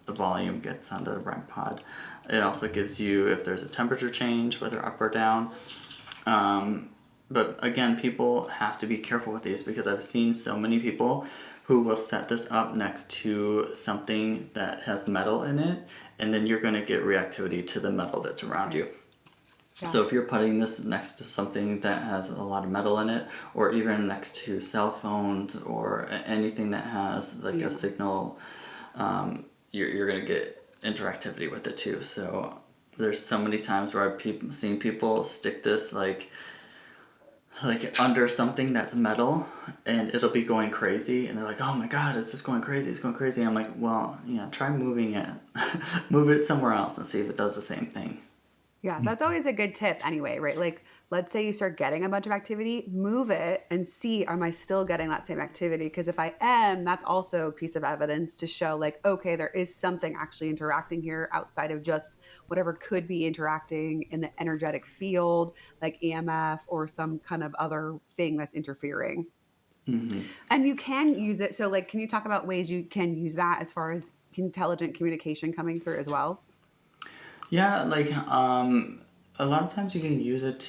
volume gets on the REM pod. It also gives you if there's a temperature change, whether up or down. But again, people have to be careful with these because I've seen so many people who will set this up next to something that has metal in it, and then you're going to get reactivity to the metal that's around you. Yeah. So if you're putting this next to something that has a lot of metal in it, or even next to cell phones or anything that has like a signal, you're going to get interactivity with it too. So there's so many times where I've seen people stick this like like under something that's metal, and it'll be going crazy, and they're like, oh my god, it's just going crazy, it's going crazy. I'm like, well, yeah, try moving it. Move it somewhere else and see if it does the same thing. Yeah, that's always a good tip anyway, right? Like, let's say you start getting a bunch of activity, move it and see, am I still getting that same activity? Because if I am, that's also a piece of evidence to show, like, okay, there is something actually interacting here outside of just whatever could be interacting in the energetic field, like EMF or some kind of other thing that's interfering. And you can use it. So, like, can you talk about ways you can use that as far as intelligent communication coming through as well? Yeah, like a lot of times you can use it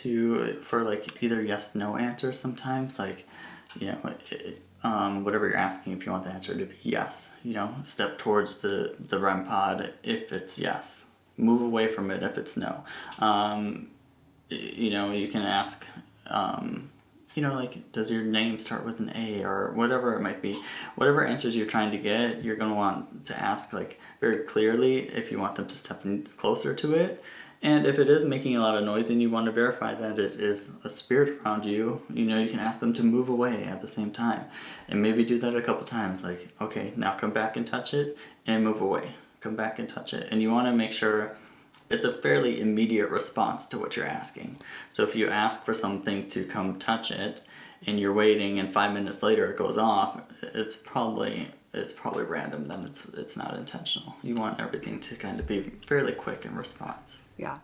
for like either yes no answers sometimes, like whatever you're asking, if you want the answer to be yes, step towards the REM pod if it's yes, move away from it if it's no. You can ask like, does your name start with an A, or whatever it might be. Whatever answers you're trying to get, you're going to want to ask like very clearly if you want them to step in closer to it. And if it is making a lot of noise and you want to verify that it is a spirit around you, you can ask them to move away at the same time. And maybe do that a couple times, like, okay, now come back and touch it and move away. Come back and touch it. And you want to make sure it's a fairly immediate response to what you're asking. So if you ask for something to come touch it and you're waiting and 5 minutes later it goes off, it's probably random, then it's not intentional. You want everything to kind of be fairly quick in response. Yeah.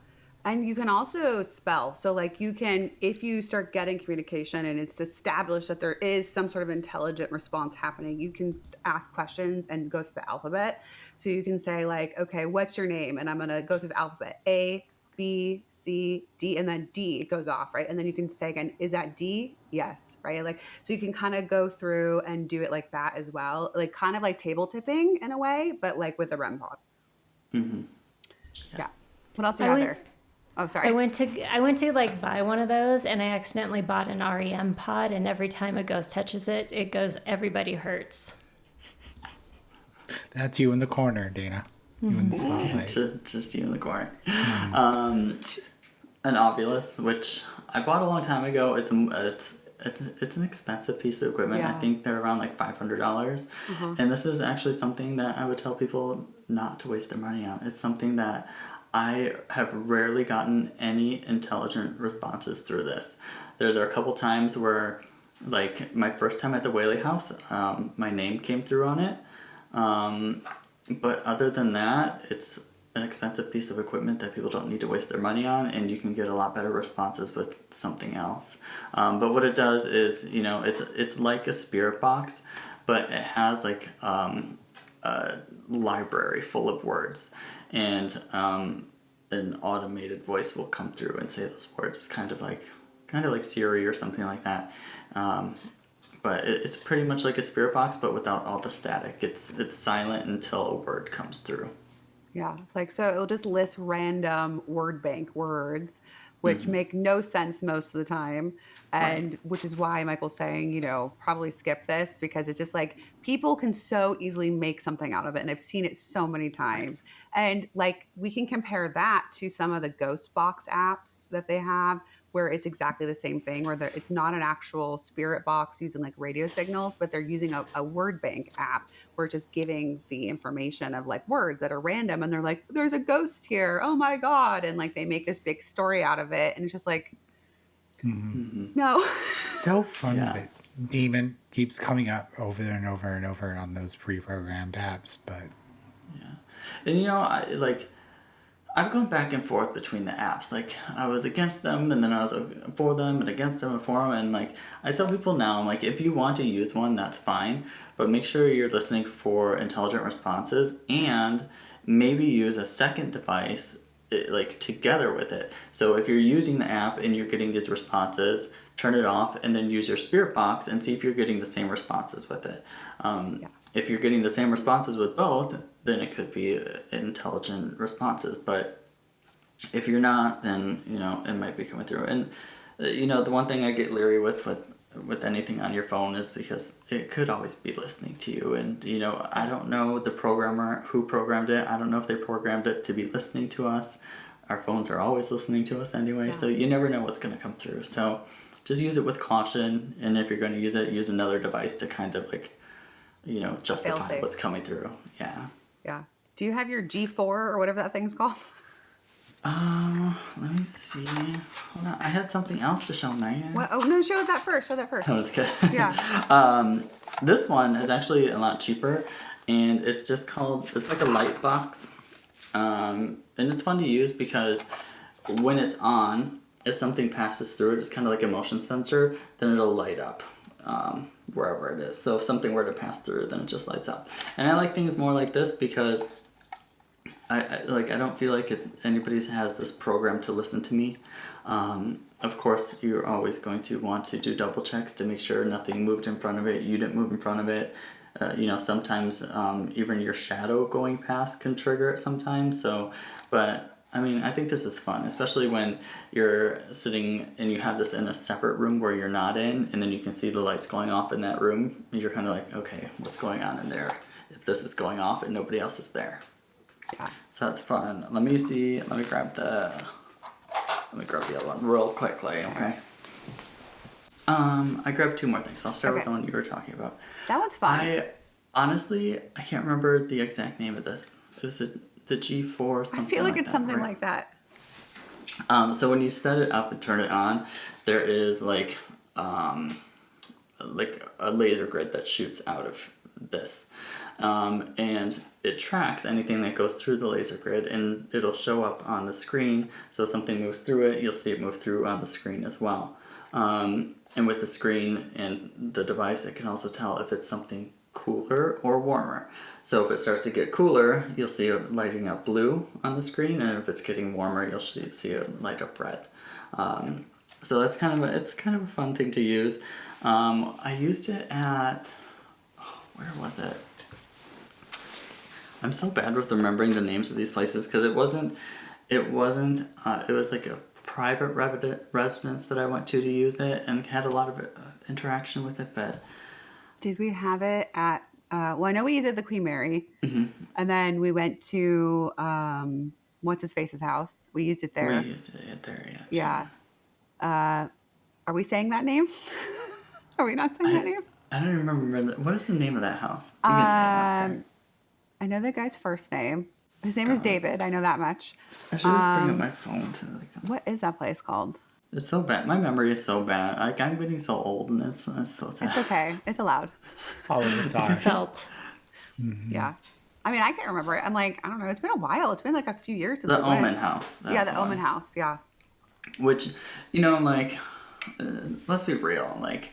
And you can also spell. So like you can, if you start getting communication and it's established that there is some sort of intelligent response happening, you can ask questions and go through the alphabet. So you can say like, okay, what's your name? And I'm going to go through the alphabet, A, B, C, D, and then D, it goes off, right? And then you can say again, is that D? Yes, right? Like, so you can kind of go through and do it like that as well. Like kind of like table tipping in a way, but like with a REM pod. Mm-hmm. Yeah. What else do you have there? Oh, sorry. I went to like buy one of those, and I accidentally bought an REM pod, and every time a ghost touches it, it goes, everybody hurts. That's you in the corner, Dana. You in the spotlight. Just you in the corner. An Ovilus, which I bought a long time ago. It's an expensive piece of equipment. Yeah. I think they're around like $500. And this is actually something that I would tell people not to waste their money on. It's something that I have rarely gotten any intelligent responses through this. There's a couple times where, like my first time at the Whaley House, my name came through on it. But other than that, it's an expensive piece of equipment that people don't need to waste their money on, and you can get a lot better responses with something else. But what it does is, it's like a spirit box, but it has like a library full of words, and an automated voice will come through and say those words. It's kind of like Siri or something like that. But it's pretty much like a spirit box, but without all the static. It's silent until a word comes through. Yeah, like so it'll just list random word bank words, which make no sense most of the time, and which is why Michael's saying, probably skip this, because it's just like people can so easily make something out of it, and I've seen it so many times. And like we can compare that to some of the ghost box apps that they have, where it's exactly the same thing, where it's not an actual spirit box using like radio signals, but they're using a word bank app where it's just giving the information of like words that are random, and they're like, there's a ghost here, oh my God, and like they make this big story out of it, and it's just like, no. So fun that Demon keeps coming up over and over and over on those pre-programmed apps, but and I've gone back and forth between the apps. Like, I was against them, and then I was for them, and against them, and for them. And, like, I tell people now, I'm like, if you want to use one, that's fine. But make sure you're listening for intelligent responses, and maybe use a second device, like, together with it. So if you're using the app and you're getting these responses, turn it off, and then use your spirit box and see if you're getting the same responses with it. If you're getting the same responses with both, then it could be intelligent responses. But if you're not, then, it might be coming through. And, the one thing I get leery with anything on your phone is because it could always be listening to you. And, I don't know the programmer who programmed it. I don't know if they programmed it to be listening to us. Our phones are always listening to us anyway, so you never know what's going to come through. So just use it with caution. And if you're going to use it, use another device to kind of like, you know, justify Fail-safe. what's coming through. Yeah. Yeah. Do you have your G4 or whatever that thing's called? Let me see. Hold on. I had something else to show Megan. What? Oh, no, show that first. Show that first. I was kidding. Yeah. This one is actually a lot cheaper, and it's just called, it's like a light box. And it's fun to use because when it's on, if something passes through it, it's kind of like a motion sensor, then it'll light up wherever it is. So if something were to pass through, then it just lights up. And I like things more like this because I don't feel like anybody has this program to listen to me. Of course, you're always going to want to do double checks to make sure nothing moved in front of it, you didn't move in front of it. You know, sometimes even your shadow going past can trigger it sometimes. So, but I mean, I think this is fun, especially when you're sitting and you have this in a separate room where you're not in, and then you can see the lights going off in that room. And you're kind of like, okay, what's going on in there if this is going off and nobody else is there? Yeah. So that's fun. Let me see. Let me grab the other one real quickly, okay? I grabbed two more things. I'll start with Okay. the one you were talking about. That one's fun. I can't remember the exact name of this. It was the G4 or something. I feel like it's that, something right? like that. So when you set it up and turn it on, there is like a laser grid that shoots out of this. And it tracks anything that goes through the laser grid, and it'll show up on the screen. So if something moves through it, you'll see it move through on the screen as well. And with the screen and the device, it can also tell if it's something cooler or warmer. So if it starts to get cooler, you'll see it lighting up blue on the screen, and if it's getting warmer, you'll see it light up red. So that's kind of a fun thing to use. I used it at, where was it? I'm so bad with remembering the names of these places because it was like a private residence that I went to use it and had a lot of interaction with it. But Did we have it at, well, I know we used it at the Queen Mary. Mm-hmm. And then we went to, what's his face's house. We used it there. we used it there, yeah. Yeah. Are we saying that name? Are we not saying that name? I don't even remember. What is the name of that house? You can say it, I don't care. I know the guy's first name. His name is David. I know that much. I should just bring up my phone to like that. What is that place called? It's so bad. My memory is so bad. Like I'm getting so old, and it's so sad. It's okay. It's allowed. All of us are. Felt. Yeah. I mean, I can't remember it. I'm like, I don't know. It's been a while. It's been like a few years since The we went. Omen House. Yeah, that's the Omen House. Yeah. Which, you know, like, let's be real. Like,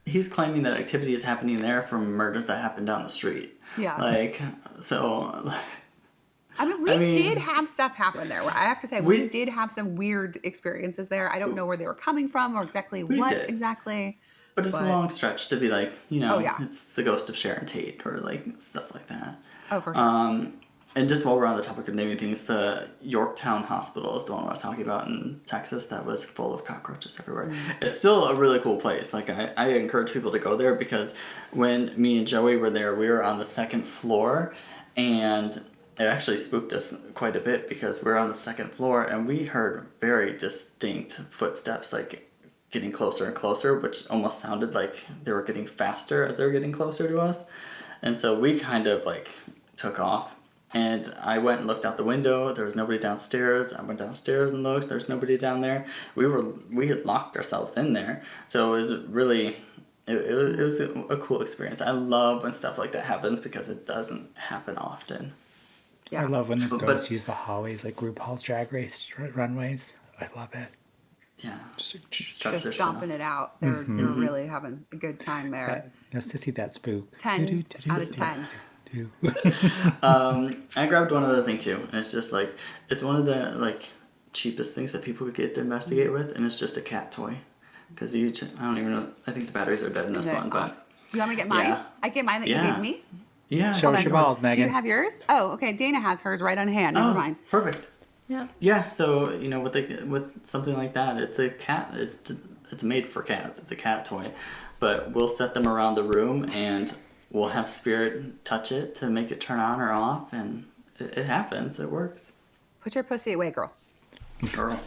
he's claiming that activity is happening there from murders that happened down the street. Yeah. Like, so. I mean, we did have stuff happen there. I have to say, we did have some weird experiences there. I don't know where they were coming from or exactly what did. exactly. But it's a long stretch to be like, you know, Oh, yeah. it's the ghost of Sharon Tate or like stuff like that. Oh, for sure. And just while we're on the topic of naming things, the Yorktown Hospital is the one I was talking about in Texas that was full of cockroaches everywhere. Mm-hmm. It's still a really cool place. Like, I encourage people to go there because when me and Joey were there, we were on the second floor, and it actually spooked us quite a bit because we were on the second floor and we heard very distinct footsteps, like getting closer and closer, which almost sounded like they were getting faster as they were getting closer to us. And so we kind of like took off. And I went and looked out the window. There was nobody downstairs. I went downstairs and looked. There's nobody down there. We had locked ourselves in there. So it was really, it was a cool experience. I love when stuff like that happens because it doesn't happen often. Yeah. I love when the But- ghosts use the hallways like RuPaul's Drag Race runways. I love it. Yeah. Just Strut Just their stomping stuff. it out. They're really having a good time there. nice to see that spook. 10 out of 10. I grabbed one other thing too, and it's just like it's one of the like cheapest things that people could get to investigate with, and it's just a cat toy. Because I don't even know. I think the batteries are dead in this Okay. one, but Do you want me to get mine? Yeah. I get mine that Yeah. you gave me? yeah. Show us your balls, Do you Megan. have yours? Oh, okay. Dana has hers right on hand. Never mind. Perfect. Yeah. Yeah. So you know, with something like that, it's a cat. It's made for cats. It's a cat toy, but we'll set them around the room and we'll have Spirit touch it to make it turn on or off, and it happens. It works. Put your pussy away, girl. Girl.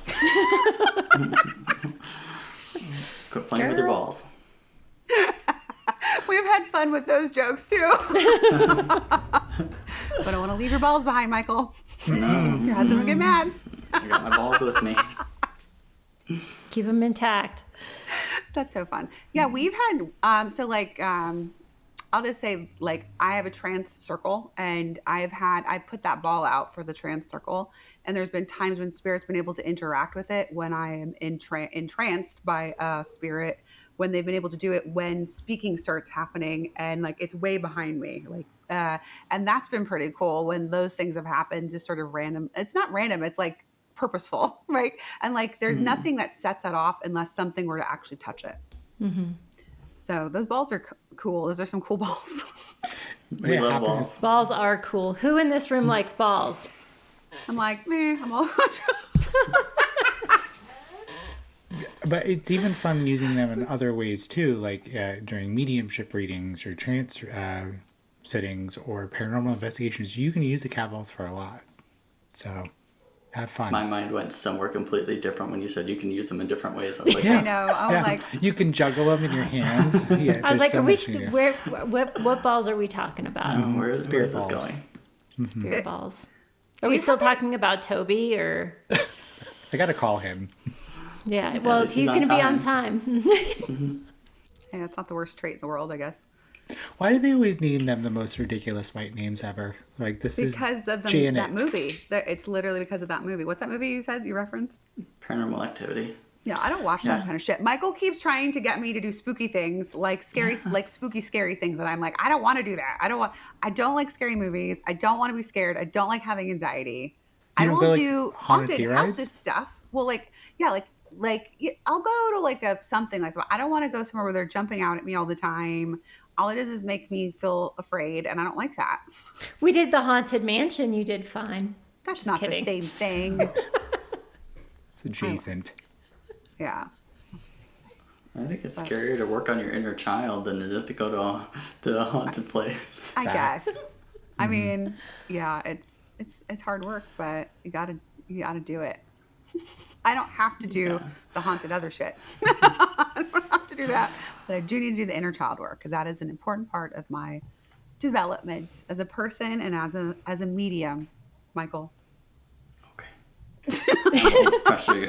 playing with your balls. We've had fun with those jokes too. But I don't want to leave your balls behind, Michael. No. Your husband will get mad. I got my balls with me. Keep them intact. That's so fun. Yeah, we've had I'll just say, like, I have a trance circle, and I put that ball out for the trance circle, and there's been times when spirit's been able to interact with it when I am entranced by a spirit, when they've been able to do it when speaking starts happening, and like it's way behind me, like and that's been pretty cool when those things have happened, just sort of random. It's not random, it's like purposeful, right? And like there's nothing that sets that off unless something were to actually touch it. So those balls are cool. Those are some cool balls. We love balls. Balls are cool. Who in this room likes balls? I'm like, meh, I'm all But it's even fun using them in other ways too, like during mediumship readings or trance sittings or paranormal investigations. You can use the cat balls for a lot. So have fun. My mind went somewhere completely different when you said you can use them in different ways. I was like, I know. I was like, you can juggle them in your hands. Yeah, I was like, so what balls are we talking about? where's this balls. going? Spirit balls. Are we still talking about Toby or? I got to call him. Yeah, well, least he's he's on going to be on time. hey, that's not the worst trait in the world, I guess. Why do they always name them the most ridiculous white names ever? Like this Because of that movie. It's literally because of that movie. What's that movie you said you referenced? Paranormal Activity. Yeah, I don't watch that kind of shit. Michael keeps trying to get me to do spooky things, like spooky, scary things, and I'm like, I don't want to do that. I don't like scary movies. I don't want to be scared. I don't like having anxiety. I won't do haunted houses stuff. Well, I'll go to like something like that. I don't want to go somewhere where they're jumping out at me all the time. All it is make me feel afraid, and I don't like that. We did the Haunted Mansion. You did fine. That's Just not kidding. the same thing. It's adjacent. Yeah. I think it's scarier to work on your inner child than it is to go to a haunted place. I guess. I mean, yeah, it's hard work, but you gotta do it. I don't have to do the haunted other shit. I don't have to do that, but I do need to do the inner child work because that is an important part of my development as a person and as a medium, Michael. Okay. Pressure you.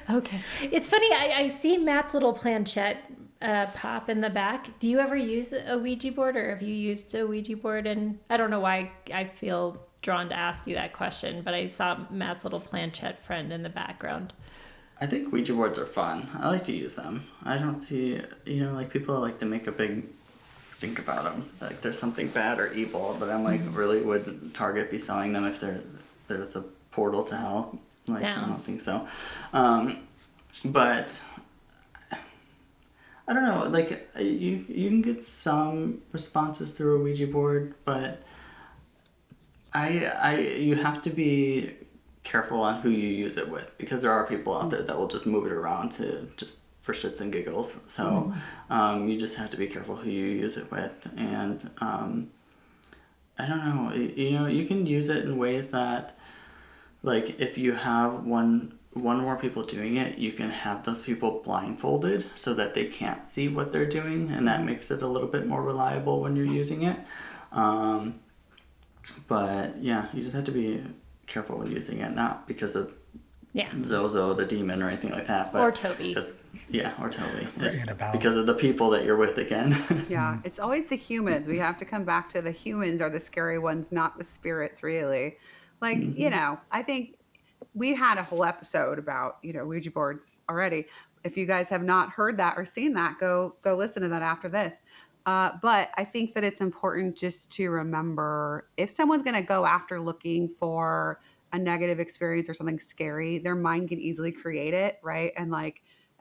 Okay. It's funny. I see Matt's little planchette pop in the back. Do you ever use a Ouija board, or have you used a Ouija board? And I don't know why I feel drawn to ask you that question, but I saw Matt's little planchette friend in the background. I think Ouija boards are fun. I like to use them. I don't see, like people like to make a big stink about them. Like there's something bad or evil, but I'm like, really, would Target be selling them if there's a portal to hell? Like, I don't think so. But I don't know, like you can get some responses through a Ouija board, but you have to be careful on who you use it with, because there are people out there that will just move it around for shits and giggles. So you just have to be careful who you use it with. And I don't know, you can use it in ways that, like, if you have one more people doing it, you can have those people blindfolded so that they can't see what they're doing, and that makes it a little bit more reliable when you're using it. But yeah, you just have to be careful when using it, not because of Zozo the demon or anything like that, but or Toby. Or Toby. Or Annabelle. Because of the people that you're with again. Yeah, it's always the humans. We have to come back to the humans are the scary ones, not the spirits, really. Like, I think we had a whole episode about, Ouija boards already. If you guys have not heard that or seen that, go listen to that after this. But I think that it's important just to remember, if someone's going to go after looking for a negative experience or something scary, their mind can easily create it, right?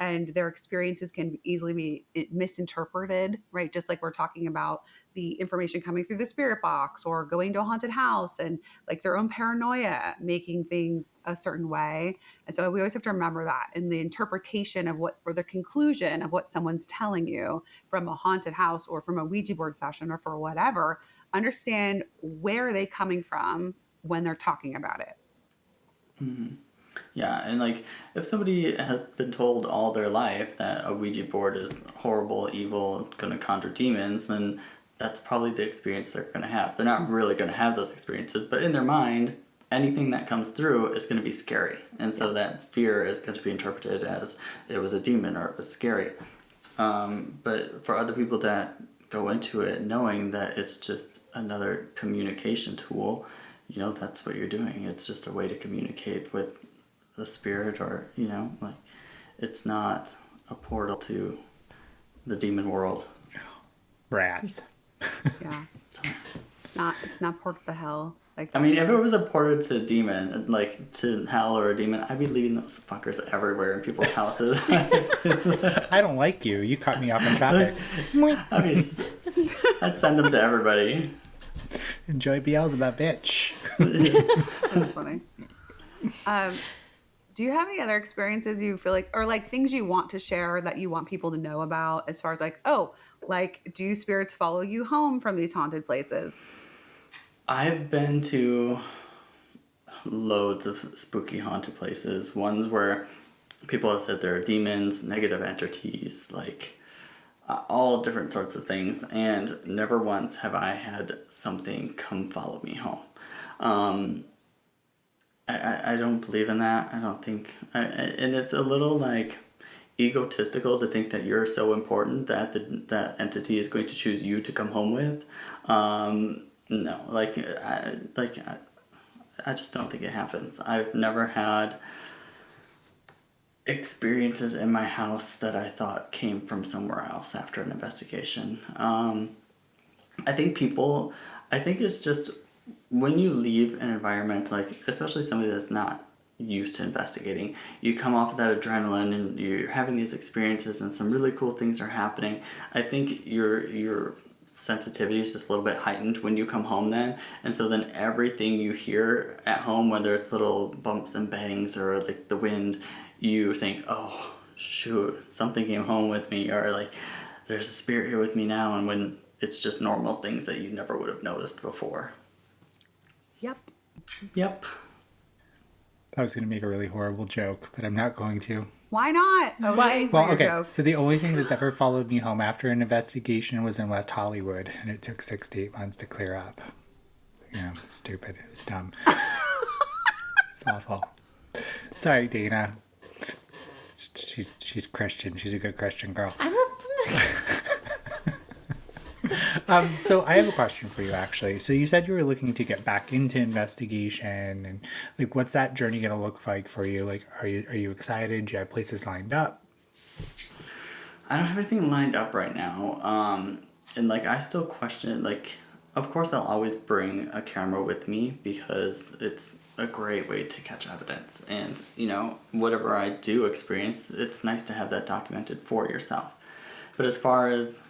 And their experiences can easily be misinterpreted, right? Just like we're talking about the information coming through the spirit box or going to a haunted house and like their own paranoia making things a certain way. And so we always have to remember that in the interpretation of or the conclusion of what someone's telling you from a haunted house or from a Ouija board session or for whatever, understand where are they coming from when they're talking about it. Mm-hmm. Yeah, and like if somebody has been told all their life that a Ouija board is horrible, evil, going to conjure demons, then that's probably the experience they're going to have. They're not really going to have those experiences, but in their mind, anything that comes through is going to be scary. And so that fear is going to be interpreted as it was a demon or it was scary. But for other people that go into it knowing that it's just another communication tool, you know, that's what you're doing. It's just a way to communicate with the spirit, or, you know, like, it's not a portal to the demon world. Rats. Yeah. It's not portal to hell. Like, I mean, if it was a portal to demon, like to hell or a demon, I'd be leaving those fuckers everywhere in people's houses. I don't like you. You cut me off in traffic. I'd send them to everybody. Enjoy Beelzebub, bitch. That's funny. Do you have any other experiences you feel like, or like things you want to share that you want people to know about, as far as like, oh, like, do spirits follow you home from these haunted places? I've been to loads of spooky haunted places. Ones where people have said there are demons, negative entities, like all different sorts of things. And never once have I had something come follow me home. I don't believe in that. I don't think... and it's a little like egotistical to think that you're so important that that entity is going to choose you to come home with. No, I just don't think it happens. I've never had experiences in my house that I thought came from somewhere else after an investigation. I think it's just when you leave an environment, like especially somebody that's not used to investigating, you come off of that adrenaline and you're having these experiences and some really cool things are happening. I think your sensitivity is just a little bit heightened when you come home then, and so then everything you hear at home, whether it's little bumps and bangs or like the wind, you think, oh shoot, something came home with me, or like there's a spirit here with me now, and when it's just normal things that you never would have noticed before. Yep. I was going to make a really horrible joke, but I'm not going to. Why not? Oh, Why? Well, okay. So the only thing that's ever followed me home after an investigation was in West Hollywood, and it took 6 to 8 months to clear up. You know, stupid. It was dumb. It's awful. Sorry, Dana. She's Christian. She's a good Christian girl. So I have a question for you, actually. So you said you were looking to get back into investigation, and like, what's that journey going to look like for you? Like, are you excited? Do you have places lined up? I don't have anything lined up right now. And like, I still question, like, of course I'll always bring a camera with me because it's a great way to catch evidence. And, you know, whatever I do experience, it's nice to have that documented for yourself. But as far as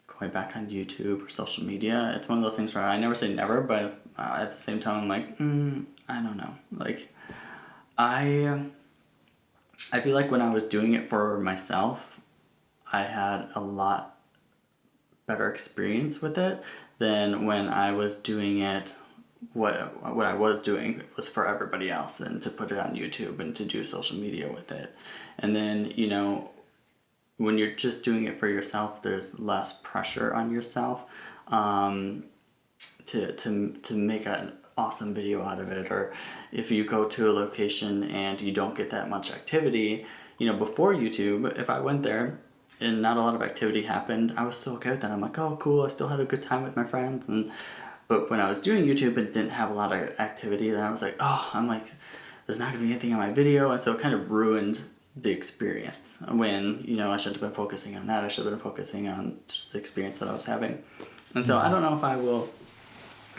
going back on YouTube or social media, it's one of those things where I never say never, but at the same time I'm like, I don't know. Like, I feel like when I was doing it for myself, I had a lot better experience with it than when I was doing it. What I was doing was for everybody else, and to put it on YouTube and to do social media with it. And then, you know, when you're just doing it for yourself, there's less pressure on yourself to make an awesome video out of it. Or if you go to a location and you don't get that much activity, you know, before YouTube, if I went there and not a lot of activity happened, I was still okay with that. I'm like, oh, cool, I still had a good time with my friends. But when I was doing YouTube and didn't have a lot of activity, then I was like, there's not gonna be anything on my video. And so it kind of ruined the experience when, you know, I shouldn't have been focusing on that. I should have been focusing on just the experience that I was having. And so I don't know if I will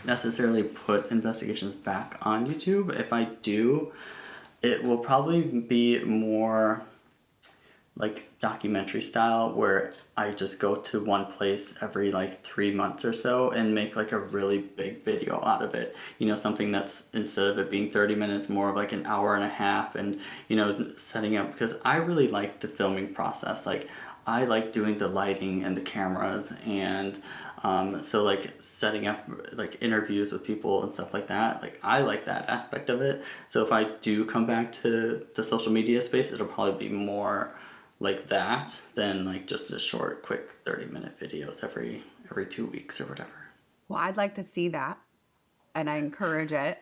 necessarily put investigations back on YouTube. If I do, it will probably be more like documentary style, where I just go to one place every like 3 months or so and make like a really big video out of it. You know, something that's, instead of it being 30 minutes, more of like an hour and a half, and, you know, setting up, because I really like the filming process. Like, I like doing the lighting and the cameras and So like setting up like interviews with people and stuff like that, like I like that aspect of it. So if I do come back to the social media space, it'll probably be more like that than like just a short, quick 30-minute videos every 2 weeks or whatever. Well, I'd like to see that, and I encourage it.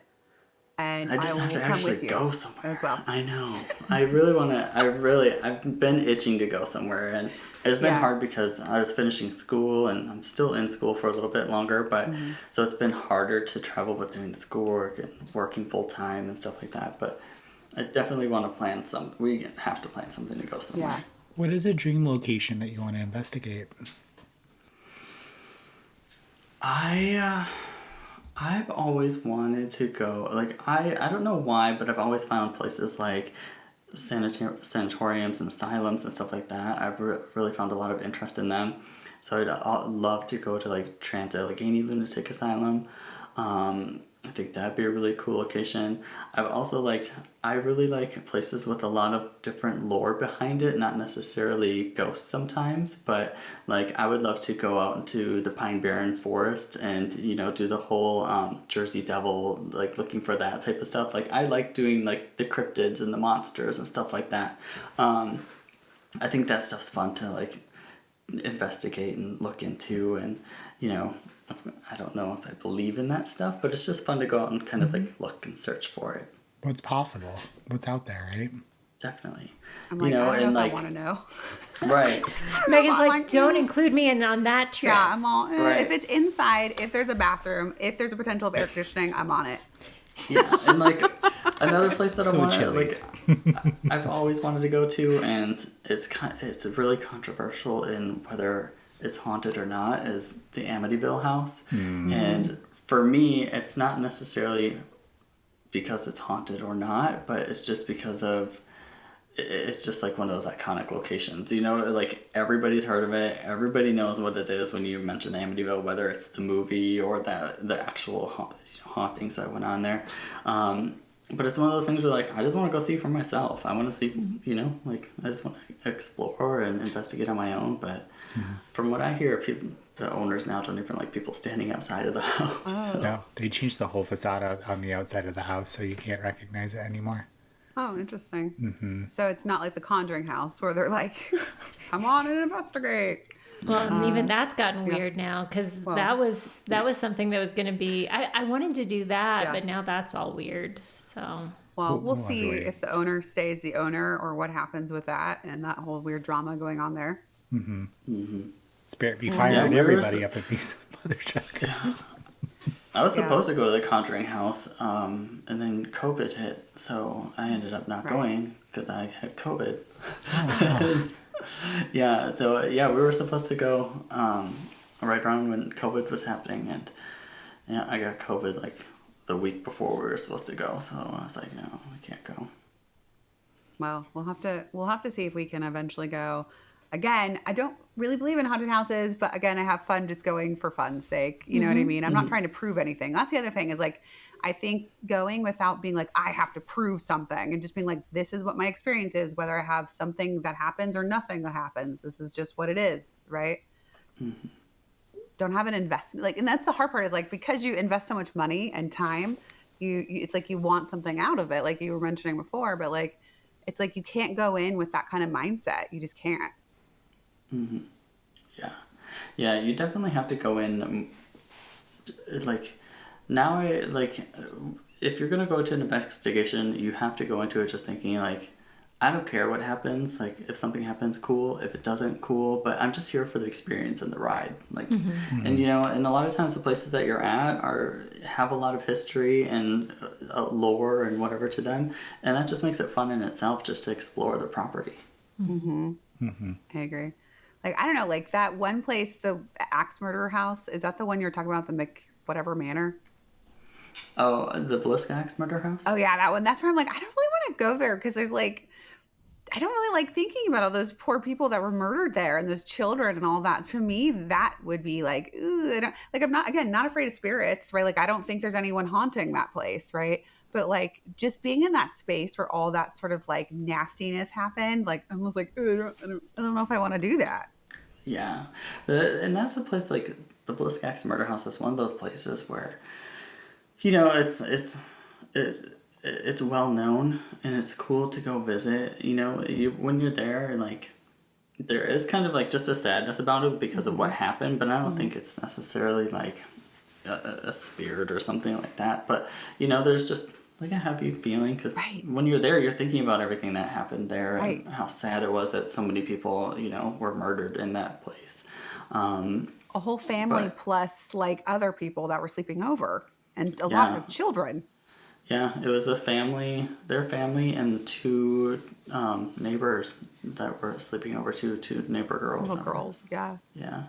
And I just will have to come actually with you go somewhere as well. I know. I've been itching to go somewhere, and it's been hard because I was finishing school and I'm still in school for a little bit longer, but so it's been harder to travel between schoolwork and working full time and stuff like that. But I definitely want to plan we have to plan something to go somewhere. Yeah. What is a dream location that you want to investigate? I've always wanted to go, like, I don't know why, but I've always found places like sanatoriums and asylums and stuff like that. I've really found a lot of interest in them. So I'd love to go to, like, Trans-Allegheny Lunatic Asylum. I think that'd be a really cool location. I really like places with a lot of different lore behind it, not necessarily ghosts sometimes, but like I would love to go out into the Pine Barren Forest and, you know, do the whole Jersey Devil, like looking for that type of stuff. Like I like doing like the cryptids and the monsters and stuff like that. I think that stuff's fun to like investigate and look into, and you know, I don't know if I believe in that stuff, but it's just fun to go out and kind of like look and search for it. What's possible? What's out there, right? Definitely. I'm like, you know, I don't know and if I want to know. right. Megan's I'm like, don't include me in on that trip. Yeah, I'm all. Right. If it's inside, if there's a bathroom, if there's a potential of air conditioning, I'm on it. Yeah, and like another place that I So want to Chili's. like, I've always wanted to go to, and it's really controversial in whether it's haunted or not, is the Amityville house. And for me, it's not necessarily because it's haunted or not, but it's just because of it's just like one of those iconic locations, you know, like everybody's heard of it, everybody knows what it is when you mention Amityville, whether it's the movie or the actual hauntings that went on there. But it's one of those things where, like, I just want to go see for myself. I want to see, you know, like, I just want to explore and investigate on my own. But from what I hear, the owners now don't even like people standing outside of the house. So. No, they changed the whole facade on the outside of the house, so you can't recognize it anymore. Oh, interesting. Mm-hmm. So it's not like the Conjuring house where they're like, come on and investigate. Well, and even that's gotten weird now, because that was something that was going to be. I wanted to do that, but now that's all weird. So we'll see if the owner stays the owner or what happens with that and that whole weird drama going on there. Mm-hmm. Mm-hmm. Spirit be firing everybody up at these mother chuckers. Yeah. I was supposed to go to the Conjuring house, and then COVID hit, so I ended up not going because I had COVID. Oh, wow. We were supposed to go right around when COVID was happening, and I got COVID like the week before we were supposed to go, so I was like, no, I can't go. Well, we'll have to see if we can eventually go. Again, I don't really believe in haunted houses, but again, I have fun just going for fun's sake. You know what I mean? I'm not trying to prove anything. That's the other thing is like, I think going without being like, I have to prove something, and just being like, this is what my experience is, whether I have something that happens or nothing that happens. This is just what it is, right? Mm-hmm. Don't have an investment. Like, and that's the hard part is like, because you invest so much money and time, it's like you want something out of it, like you were mentioning before, but like, it's like you can't go in with that kind of mindset. You just can't. Mm-hmm. Yeah, you definitely have to go in, like, now, if you're going to go to an investigation, you have to go into it just thinking, like, I don't care what happens. Like, if something happens, cool. If it doesn't, cool. But I'm just here for the experience and the ride. Like, and, you know, and a lot of times the places that you're at have a lot of history and lore and whatever to them. And that just makes it fun in itself just to explore the property. Mm-hmm. Mm-hmm. I agree. Like, I don't know, like that one place, the Axe Murderer House, is that the one you're talking about, the whatever Manor? Oh, the Blisk Axe Murder House? Oh, yeah, that one. That's where I'm like, I don't really want to go there because there's like, I don't really like thinking about all those poor people that were murdered there and those children and all that. For me, that would be like, I'm not afraid of spirits, right? Like, I don't think there's anyone haunting that place, right? But like just being in that space where all that sort of like nastiness happened, like I was like, I don't know if I want to do that. Yeah, and that's a place like the Blisk Axe Murder House is one of those places where, you know, it's well known and it's cool to go visit. You know, when you're there, like, there is kind of like just a sadness about it because of what happened, but I don't think it's necessarily like a spirit or something like that. But, you know, there's just like a happy feeling because when you're there, you're thinking about everything that happened there and how sad it was that so many people, you know, were murdered in that place. A whole family plus like other people that were sleeping over and a lot of children. Yeah, it was their family, and the two neighbors that were sleeping over, two neighbor girls. Little girls, yeah. Yeah.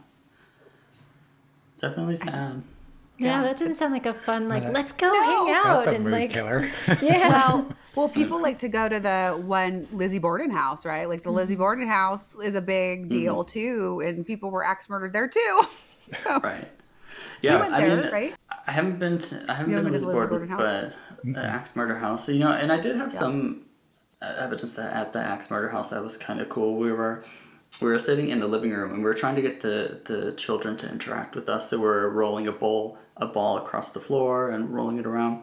It's definitely sad. Yeah, that doesn't sound like a fun, like, let's go hang out. That's a and mood like, killer. Yeah. Well, people like to go to the one Lizzie Borden house, right? Like the Lizzie Borden house is a big deal too, and people were axe murdered there too. So, right. So you went there, right? I haven't been to Lizzie Borden, but the Axe Murder House. You know, and I did have some evidence that at the Axe Murder House that was kind of cool. We were sitting in the living room and we were trying to get the children to interact with us. So we were rolling a ball across the floor and rolling it around.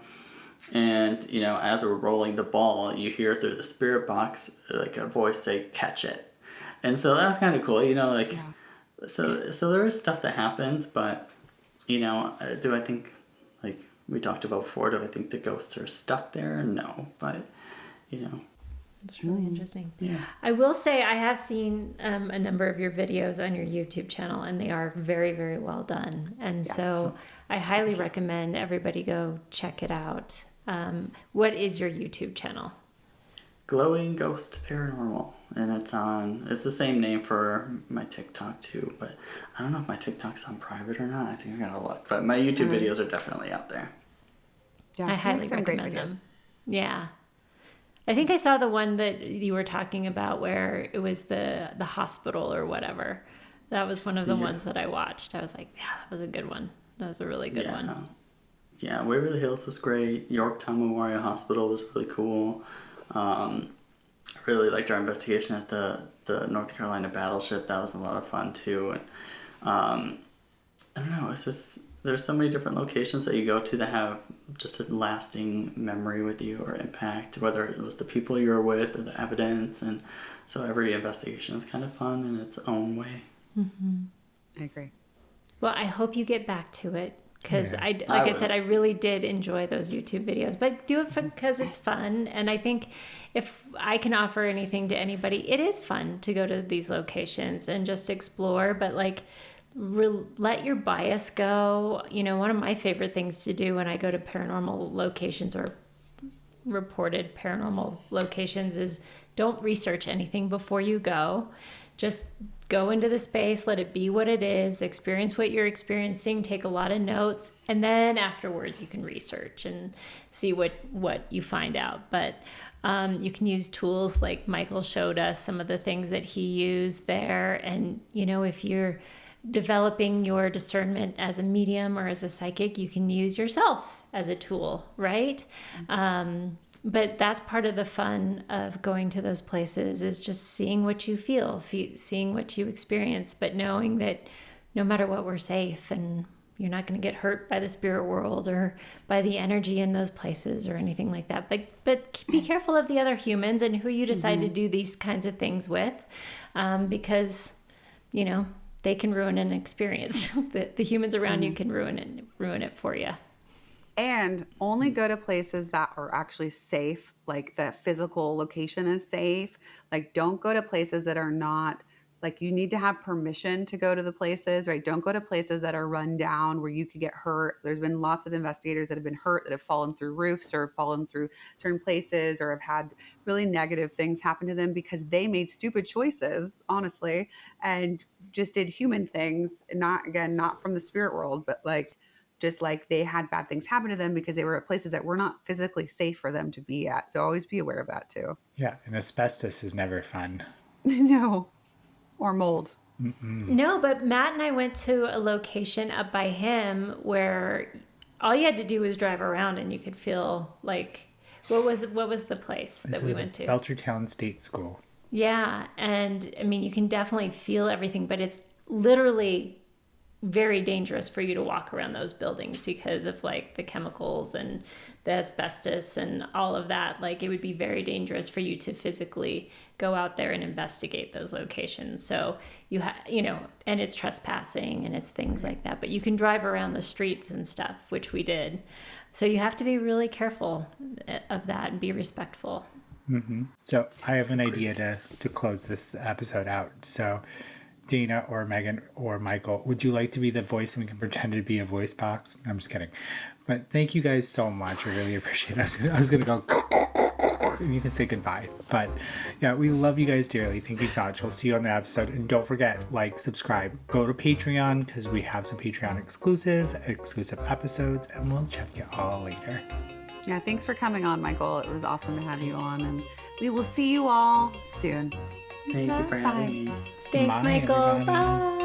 And, you know, as we're rolling the ball, you hear through the spirit box like a voice say, "Catch it." And so that was kind of cool, you know, like so there is stuff that happens, but, you know, do I think, like we talked about before, do I think the ghosts are stuck there? No, but, you know. It's really interesting. Yeah. I will say I have seen a number of your videos on your YouTube channel, and they are very, very well done. And so I highly recommend everybody go check it out. What is your YouTube channel? Glowing Ghost Paranormal, and it's the same name for my TikTok too, but I don't know if my TikTok's on private or not. I think I gotta look, but my YouTube videos are definitely out there. Yeah, I highly recommend them. Yeah. I think I saw the one that you were talking about where it was the hospital or whatever. That was one of the ones that I watched. I was like, yeah, that was a good one. That was a really good one. Yeah, Waverly Hills was great. Yorktown Memorial Hospital was really cool. I really liked our investigation at the North Carolina battleship. That was a lot of fun too. And I don't know, it's just there's so many different locations that you go to that have just a lasting memory with you or impact, whether it was the people you were with or the evidence. And so every investigation is kind of fun in its own way. Mm-hmm. I agree. Well, I hope you get back to it. Because I said, I really did enjoy those YouTube videos, but do it because it's fun. And I think if I can offer anything to anybody, it is fun to go to these locations and just explore, but like let your bias go. You know, one of my favorite things to do when I go to paranormal locations or reported paranormal locations is don't research anything before you go. Just go into the space, let it be what it is, experience what you're experiencing, take a lot of notes, and then afterwards you can research and see what you find out. But you can use tools like Michael showed us, some of the things that he used there. And, you know, if you're developing your discernment as a medium or as a psychic, you can use yourself as a tool, right? But that's part of the fun of going to those places is just seeing what you feel, seeing what you experience, but knowing that no matter what, we're safe and you're not going to get hurt by the spirit world or by the energy in those places or anything like that. But be careful of the other humans and who you decide to do these kinds of things with, because, you know, they can ruin an experience. The humans around you can ruin it for you. And only go to places that are actually safe, like the physical location is safe. Like, don't go to places that are not, like, you need to have permission to go to the places, right? Don't go to places that are run down where you could get hurt. There's been lots of investigators that have been hurt, that have fallen through roofs or fallen through certain places or have had really negative things happen to them because they made stupid choices, honestly, and just did human things. Not from the spirit world, but like, just like they had bad things happen to them because they were at places that were not physically safe for them to be at. So always be aware of that too. Yeah, and asbestos is never fun. No. Or mold. No, but Matt and I went to a location up by him where all you had to do was drive around and you could feel like, what was the place that we went to? Belchertown State School. Yeah, and I mean, you can definitely feel everything, but it's literally very dangerous for you to walk around those buildings because of like the chemicals and the asbestos and all of that. Like it would be very dangerous for you to physically go out there and investigate those locations. So and it's trespassing and it's things like that, but you can drive around the streets and stuff, which we did. So you have to be really careful of that and be respectful. Mm-hmm. So I have an idea to close this episode out. So Dana or Megan or Michael, would you like to be the voice and we can pretend to be a voice box? I'm just kidding. But thank you guys so much. I really appreciate it. I was going to go, and you can say goodbye. But yeah, we love you guys dearly. Thank you so much. We'll see you on the episode. And don't forget, subscribe. Go to Patreon because we have some Patreon exclusive episodes. And we'll check you all later. Yeah, thanks for coming on, Michael. It was awesome to have you on. And we will see you all soon. Thank you for having me. Thanks, Bye, Michael. everybody. Bye.